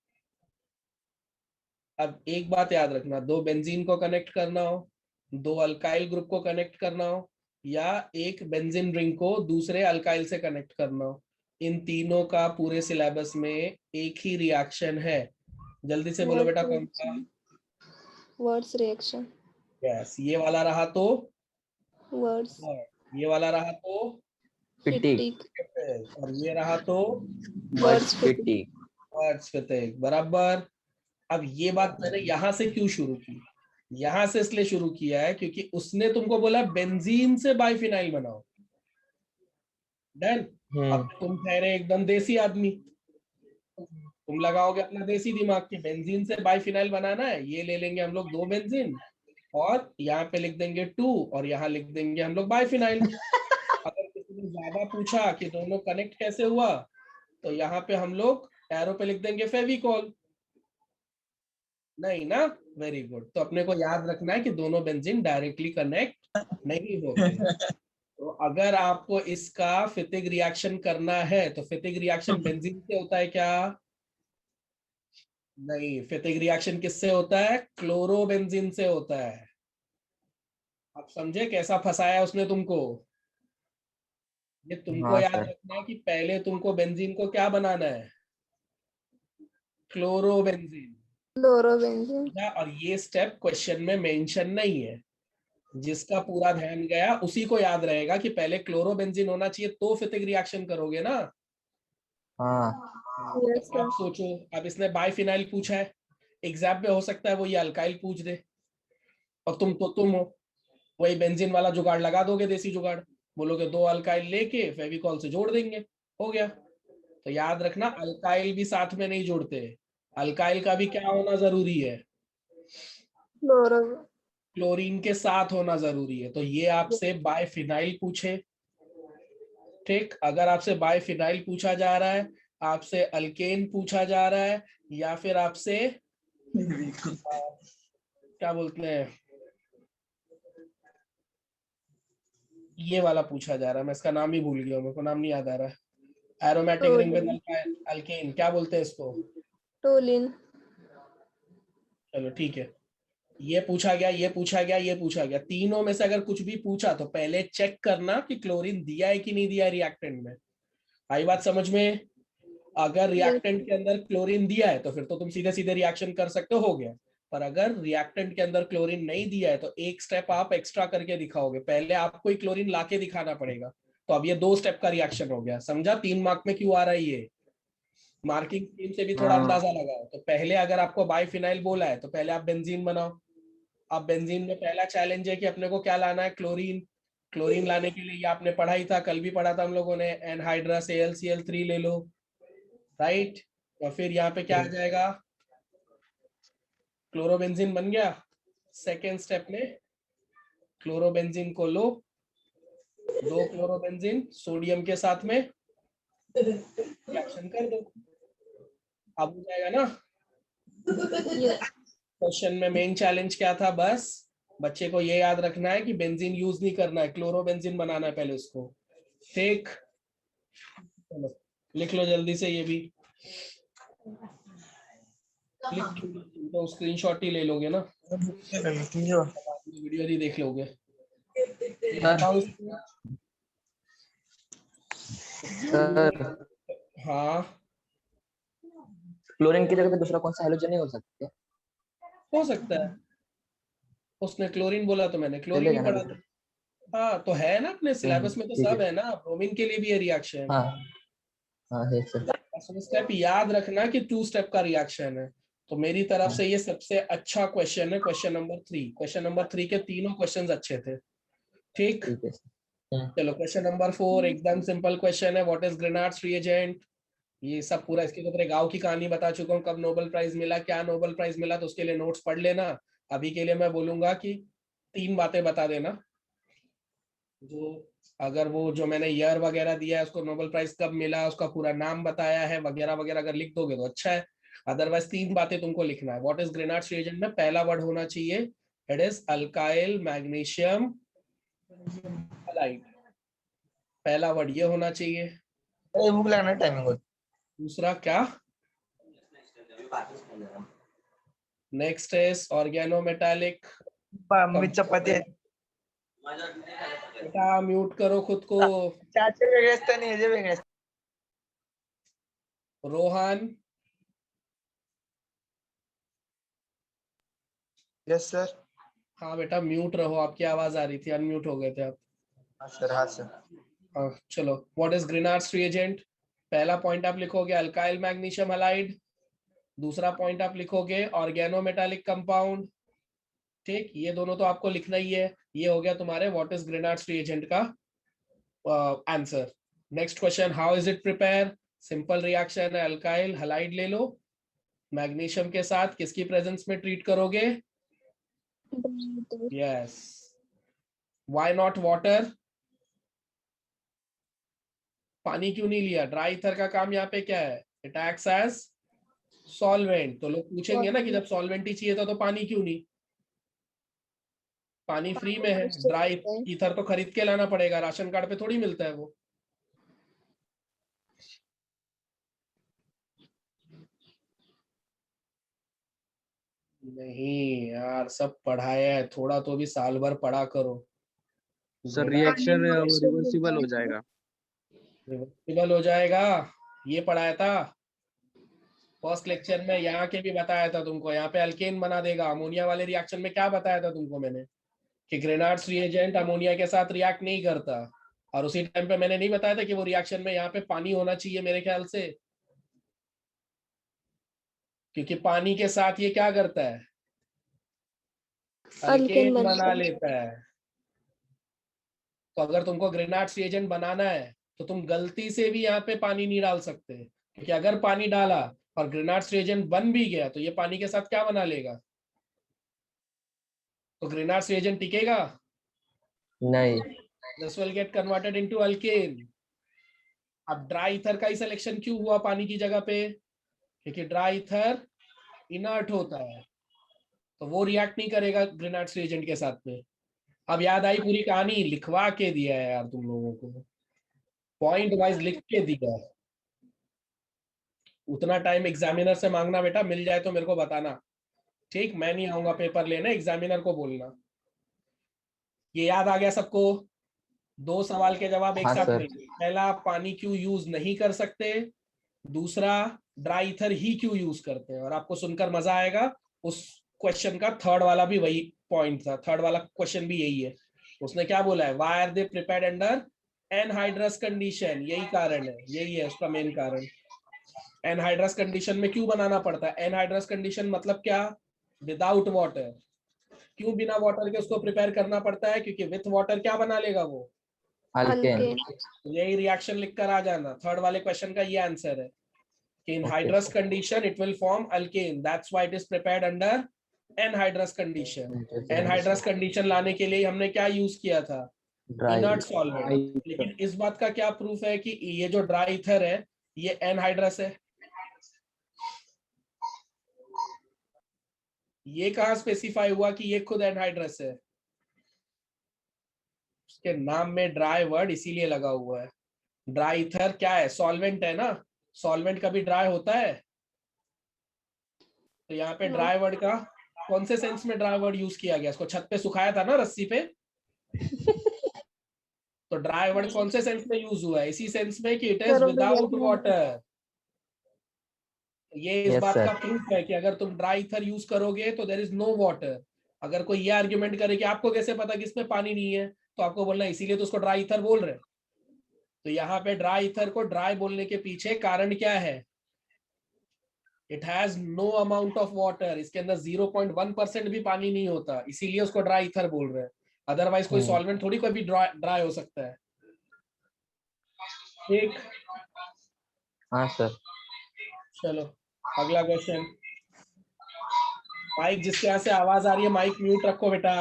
अब एक बात याद रखना, 2 बेंजीन को कनेक्ट करना हो, 2 अल्काइल ग्रुप को कनेक्ट करना हो, या एक बेंजीन रिंग को दूसरे अल्काइल से कनेक्ट करना हो, इन तीनों का पूरे सिलेबस में एक ही रिएक्शन है। जल्दी से बोलो बेटा कौन सा? Words reaction. यस, ये वाला रहा तो Words ये वाला रहा तो पिट्टी। और ये रहा तो Words पिट्टी। वर्ड्सविथिंग, बराबर। अब ये बात मैंने यहाँ से क्यों शुरू की? यहाँ से इसलिए शुरू किया है क्योंकि उसने तुमको बोला बेंजीन से बाइफिनाइल बनाओ, डन। अब तुम ठहरे एकदम देसी आदमी, तुम लगाओगे अपना देसी दिमाग कि बेंजीन से बाइफिनाइल बनाना है, ये ले लेंगे हम लोग 2 बेंजीन और यहाँ पे लिख देंगे 2 और यहाँ लिख देंगे हम लोग बाइफिनाइल। अगर किसी ने ज्यादा पूछा कि दोनों कनेक्ट कैसे हुआ, तो यहाँ पे हम लोग एरो पे लिख देंगे फेविकॉल, नहीं ना? Very good. तो अपने को याद रखना है कि दोनों बेंजीन डायरेक्टली कनेक्ट नहीं होते। तो अगर आपको इसका फितिक रिएक्शन करना है तो फितिक रिएक्शन बेंजीन से होता है क्या? नहीं, फितिक रिएक्शन किससे होता है? क्लोरोबेंजीन से होता है। आप समझे कैसा फंसाया उसने तुमको? ये तुमको हाँ याद सर। रखना है कि पहले तुमको बेंजीन को क्या बनाना है? क्लोरोबेंजीन। Chlorobenzene. और ये स्टेप क्वेश्चन में मेंशन नहीं है। जिसका पूरा ध्यान गया उसी को याद रहेगा कि पहले क्लोरोबेंजीन होना चाहिए तो फितिक रिएक्शन करोगे ना। हाँ Yes, sir. अब सोचो, अब इसने बाइफिनाइल पूछा है, एग्जाम में हो सकता है वो ये अल्काइल पूछ दे, और तुम हो वही बेंजीन वाला जुगाड़ लगा दोगे, देसी जुगाड़, बोलोगे 2 अल्काइल लेके फेविकॉल से जोड़ देंगे, हो गया। तो याद रखना अल्काइल भी साथ में नहीं जोड़ते, अल्काइल का भी क्या होना जरूरी है, क्लोरो क्लोरीन के साथ होना जरूरी है। तो ये आपसे बायफिनाइल पूछे, ठीक, अगर आपसे बायफिनाइल पूछा जा रहा है, आपसे अल्केन पूछा जा रहा है, या फिर आपसे क्या बोलते हैं ये वाला पूछा जा रहा है, मैं इसका नाम ही भूल गया हूँ, मेरे को नाम नहीं याद आ रहा है। एरोमेटिक रिंग विद अल्केन क्या बोलते हैं इसको, टोलिन चलो ठीक है। ये पूछा गया, ये पूछा गया, ये पूछा गया, तीनों में से अगर कुछ भी पूछा तो पहले चेक करना कि क्लोरीन दिया है कि नहीं दिया है रिएक्टेंट में। आई बात समझ में? अगर रिएक्टेंट के अंदर क्लोरीन दिया है तो फिर तो तुम सीधे सीधे रिएक्शन कर सकते हो गया। पर अगर रिएक्टेंट के अंदर क्लोरीन नहीं दिया है तो एक स्टेप आप एक्स्ट्रा करके दिखाओगे, पहले आपको ही क्लोरीन लाके दिखाना पड़ेगा। तो अब ये 2 स्टेप का रिएक्शन हो गया, समझा? 3 मार्क में क्यों आ रहा है ये, मार्किंग स्कीम से भी थोड़ा हाँ। अंदाजा लगाओ। तो पहले अगर आपको बाइफिनाइल बोला है तो पहले आप बेंजीन बनाओ। अब बेंजीन में पहला चैलेंज है कि अपने को क्या लाना है, क्लोरीन। क्लोरीन लाने के लिए ये आपने पढ़ा ही था, कल भी पढ़ा था हम लोगों ने, एनहाइड्रस AlCl3 ले लो, राइट। और फिर यहाँ पे क्या आ जाएगा, क्लोरोबेंजीन बन गया। सेकेंड स्टेप में क्लोरोबेंजीन को लो, 2 क्लोरोबेंजीन सोडियम के साथ में रिएक्शन कर दो, अब हो जाएगा ना। क्वेश्चन में मेन चैलेंज क्या था, बस बच्चे को ये याद रखना है कि बेंजीन यूज नहीं करना है, क्लोरोबेंजीन बनाना है पहले उसको, ठीक। चलो लिख लो जल्दी से ये भी, तो स्क्रीनशॉट ही ले लोगे ना, वीडियो ही देख लोगे। सर हाँ क्लोरीन की जगह पे दूसरा कौन सा हेलोजन नहीं हो सकता? हो सकता है, उसने क्लोरीन बोला तो मैंने क्लोरीन ही चलेगा ना पढ़ा दूसरा? था। हाँ तो है ना, अपने सिलेबस में तो ठीक सब है। है ना, ब्रोमीन के लिए भी है रिएक्शन। हाँ हाँ है सर। स्टेप याद रखना कि 2 स्टेप का रिएक्शन है। तो मेरी तरफ हाँ। से ये सबसे अच्छा क्वेश्चन है, क्वेश्चन नंबर 3। क्वेश्चन नंबर 3 के तीनों क्वेश्चंस अच्छे थे, ठीक। ठीक है सर। चलो क्वेश्चन नंबर 4 एकदम सिंपल क्वेश्चन है, व्हाट इज ग्रेनार्ड्स रिएजेंट। ये सब पूरा इसके ऊपर गांव की कहानी बता चुका हूँ, कब नोबेल प्राइज मिला, क्या नोबेल प्राइज मिला, तो उसके लिए नोट्स पढ़ लेना। अभी के लिए मैं बोलूंगा कि 3 बातें बता देना, जो अगर वो जो मैंने ईयर वगैरह दिया है, उसको नोबेल प्राइज कब मिला, उसका पूरा नाम बताया है वगैरह वगैरह, अगर लिख दोगे तो अच्छा है। अदरवाइज 3 बातें तुमको लिखना है। व्हाट इज ग्रेनार्ड्स रिएजेंट में पहला वर्ड होना चाहिए, it is alkyl magnesium halide, पहला वर्ड ये होना चाहिए। भूख लगना टाइमिंग होती दूसरा क्या, नेक्स्ट इज ऑर्गेनोमेटालिक। मी चपाती आहे. बेटा म्यूट करो खुद को। चहाचे वेगळे असते आणि ह्याचे वेगळे असते. Rohan, yes sir. हाँ बेटा म्यूट रहो, आपकी आवाज आ रही थी, अनम्यूट हो गए थे आप। हाँ सर, हाँ सर. हाँ चलो, व्हाट इज ग्रेनार्ड्स रिएजेंट, पहला पॉइंट आप लिखोगे अल्काइल मैग्नीशियम हलाइड, दूसरा पॉइंट आप लिखोगे ऑर्गेनोमेटालिक कंपाउंड, ठीक। ये दोनों तो आपको लिखना ही है। ये हो गया तुम्हारे व्हाट इज ग्रेनार्ड्स रिएजेंट का answer. Next question, how is it prepare, simple reaction है, अल्काइल हलाइड ले लो, मैग्नीशियम के साथ किसकी प्रेजेंस में ट्रीट करोगे, यस, व्हाई नॉट वाटर, पानी क्यों नहीं लिया, ड्राई ईथर का काम यहाँ पे क्या है, इट एक्ट्स एज सॉल्वेंट। तो लोग पूछेंगे ना कि जब सॉल्वेंट ही चाहिए था तो पानी क्यों नहीं, पानी फ्री में है, ड्राई ईथर तो खरीद के लाना पड़ेगा, राशन कार्ड पे थोड़ी मिलता है वो। नहीं यार सब पढ़ाया है, थोड़ा तो भी साल भर पढ़ा करो। सर रिएक्शन रिवर्सिबल हो जाएगा। रिवर्सिबल हो जाएगा, ये पढ़ाया था फर्स्ट लेक्चर में, यहाँ के भी बताया था तुमको, यहाँ पे अल्केन बना देगा। अमोनिया वाले रिएक्शन में क्या बताया था तुमको मैंने, कि ग्रेनार्ड्स रिएजेंट अमोनिया के साथ रिएक्ट नहीं करता। और उसी टाइम पे मैंने नहीं बताया था कि वो रिएक्शन में यहाँ पे पानी होना चाहिए मेरे ख्याल से, क्योंकि पानी के साथ ये क्या करता है, अल्केन बना लेता है। तो अगर तुमको ग्रेनार्ड्स रिएजेंट बनाना है तो तुम गलती से भी यहाँ पे पानी नहीं डाल सकते, क्योंकि अगर पानी डाला और ग्रेनार्ड्स रिएजेंट बन भी गया तो ये पानी के साथ क्या बना लेगा? तो ग्रेनार्ड्स रिएजेंट टिकेगा? नहीं। This will get converted into alkane. अब ड्राई ईथर का ही सिलेक्शन क्यों हुआ पानी की जगह पे? क्योंकि ड्राई ईथर इनर्ट होता है, तो वो रिएक्ट नहीं करेगा ग्रेनार्ड्स रिएजेंट के साथ में। अब याद आई पूरी कहानी, लिखवा के दिया है यार तुम लोगों को, पॉइंट वाइज लिख के दिया। उतना टाइम एग्जामिनर से मांगना बेटा, मिल जाए तो मेरे को बताना, ठीक? मैं नहीं आऊंगा पेपर लेने, एग्जामिनर को बोलना। ये याद आ गया सबको? 2 सवाल के जवाब एक हाँ, साथ सर। में। पहला, पानी क्यों यूज नहीं कर सकते, दूसरा ड्राई ईथर ही क्यों यूज करते हैं। और आपको सुनकर मजा आएगा, उस क्वेश्चन का थर्ड वाला भी वही पॉइंट था, थर्ड वाला क्वेश्चन भी यही है। उसने क्या बोला है? Why are they prepared under anhydrous condition. यही कारण है, यही है उसका मेन कारण। एनहाइड्रस कंडीशन में क्यों बनाना पड़ता है? एनहाइड्रस कंडीशन मतलब क्या? Without water. क्यों बिना वाटर के उसको प्रिपेयर करना पड़ता है? क्योंकि विथ वाटर क्या बना लेगा वो? अल्केन। यही रिएक्शन लिख कर आ जाना, थर्ड वाले क्वेश्चन का ये आंसर है कि in hydrous condition it will form alkane, that's why it is prepared under anhydrous condition. Anhydrous condition लाने के लिए हमने क्या यूज किया था? Inert solvent. लेकिन इस बात का क्या प्रूफ है कि ये जो ड्राई ईथर है ये एनहाइड्रस है? ये कहाँ स्पेसिफाई हुआ कि ये खुद एनहाइड्रस है? उसके नाम में ड्राई वर्ड इसीलिए लगा हुआ है। ड्राई ईथर क्या है? सॉल्वेंट है ना, सॉल्वेंट कभी ड्राई होता है? तो यहाँ पे ड्राई वर्ड का कौन से सेंस में ड्राई वर्ड यूज किया गया? इसको छत पे सुखाया था ना रस्सी पे, तो ड्राई वर्ड कौन से सेंस में यूज हुआ है? इसी सेंस में कि इट इज विदाउट वाटर। ये इस बात का प्रूफ है कि अगर तुम ड्राई ईथर यूज करोगे तो देयर इज नो वाटर। अगर कोई ये आर्ग्यूमेंट करे कि आपको कैसे पता कि इसमें पानी नहीं है, तो आपको बोलना इसीलिए तो उसको ड्राई ईथर बोल रहे हैं। तो यहाँ पे ड्राई ईथर को ड्राई बोलने के पीछे कारण क्या है? It has no amount of water, इसके अंदर 0.1% भी पानी नहीं होता, इसीलिए उसको ड्राई ईथर बोल रहे हैं। अदरवाइज कोई सॉल्वेंट थोड़ी कोई भी ड्राई हो सकता है। ठीक, हाँ सर। चलो अगला क्वेश्चन। माइक, जिसके यहाँ से आवाज आ रही है माइक म्यूट रखो बेटा।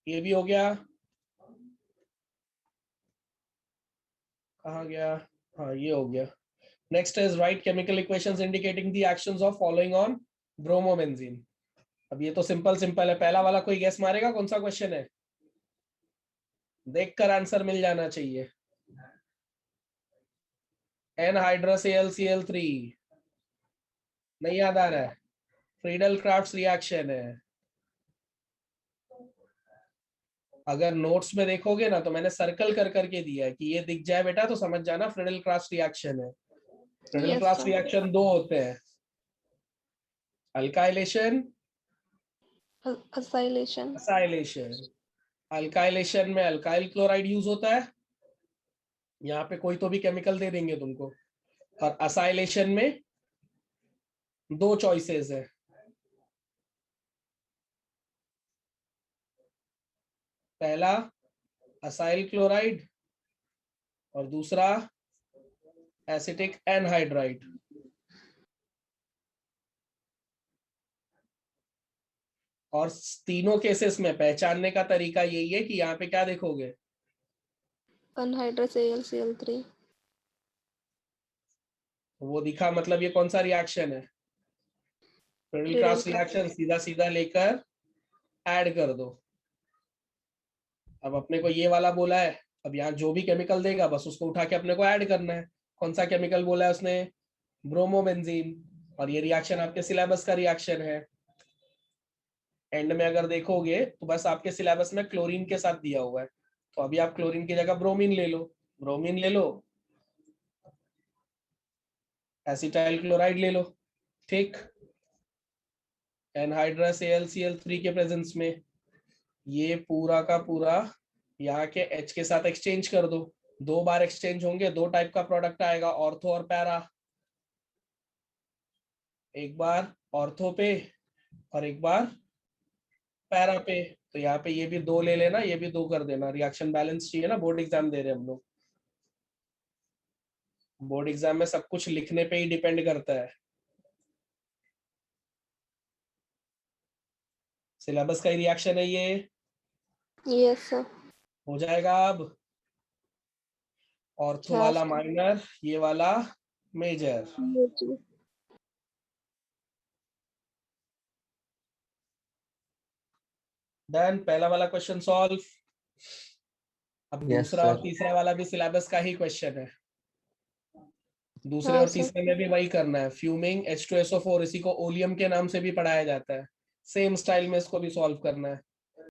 ये भी हो गया, कहाँ गया? हाँ ये हो गया। Next is right chemical equations indicating the actions of following on bromobenzene. अब ये तो सिंपल सिंपल है, पहला वाला कोई गेस मारेगा कौन सा क्वेश्चन है? देखकर आंसर मिल जाना चाहिए। एनहाइड्रस AlCl3 नहीं याद आ रहा है? फ्रीडल क्राफ्ट्स रिएक्शन है। अगर नोट्स में देखोगे ना तो मैंने सर्कल कर करके दिया है कि ये दिख जाए बेटा तो समझ जाना फ्रीडल क्राफ्ट्स रिएक्शन है। Friedel Yes, crafts sir. Reaction 2 होते हैं, अल्काइलेशन, Acylation. असाइलेशन। अल्काइलेशन में अल्काइल क्लोराइड यूज होता है, यहाँ पे कोई तो भी केमिकल दे देंगे तुमको। और असाइलेशन में 2 चॉइसेस है, पहला असाइल क्लोराइड और दूसरा एसिटिक एनहाइड्राइड। और तीनों केसेस में पहचानने का तरीका यही है कि यहाँ पे क्या देखोगे? Anhydrous AlCl3. वो दिखा, मतलब ये कौन सा रिएक्शन है? Friedel crafts reaction. सीधा सीधा लेकर ऐड कर दो। अब अपने को ये वाला बोला है, अब यहाँ जो भी केमिकल देगा बस उसको उठा के अपने को ऐड करना है। कौन सा केमिकल बोला है उसने? ब्रोमोबेंजीन। और ये रिएक्शन आपके सिलेबस का रिएक्शन है। एंड में अगर देखोगे तो बस आपके सिलेबस में क्लोरीन के साथ दिया हुआ है, तो अभी आप क्लोरीन की जगह ब्रोमीन ले लो, ब्रोमीन ले लो, एसिटाइल क्लोराइड ले लो। ठीक, एनहाइड्रस AlCl3 के प्रेजेंस में ये पूरा का पूरा यहाँ के H के साथ एक्सचेंज कर दो। 2 बार एक्सचेंज होंगे, 2 टाइप का प्रोडक्ट आएगा, ऑर्थो और पैरा। एक बार ऑर्थो पे और एक बार पैरा पे। तो यहाँ पे ये भी 2 ले लेना, ये भी 2 कर देना। रिएक्शन बैलेंस चाहिए ना, बोर्ड एग्जाम दे रहे हैं हम लोग। बोर्ड एग्जाम में सब कुछ लिखने पे ही डिपेंड करता है। सिलेबस का ही रिएक्शन है ये, यस सर। हो जाएगा अब। ऑर्थो हाँ, वाला सर। माइनर, ये वाला मेजर। जी। डन, पहला वाला क्वेश्चन सॉल्व। अब Yes, दूसरा और sir. तीसरा वाला भी सिलेबस का ही क्वेश्चन है। दूसरे हाँ, और सर। तीसरे में भी वही करना है। फ्यूमिंग H2SO4, इसी को ओलियम के नाम से भी पढ़ाया जाता है। सेम स्टाइल में इसको भी सॉल्व करना है।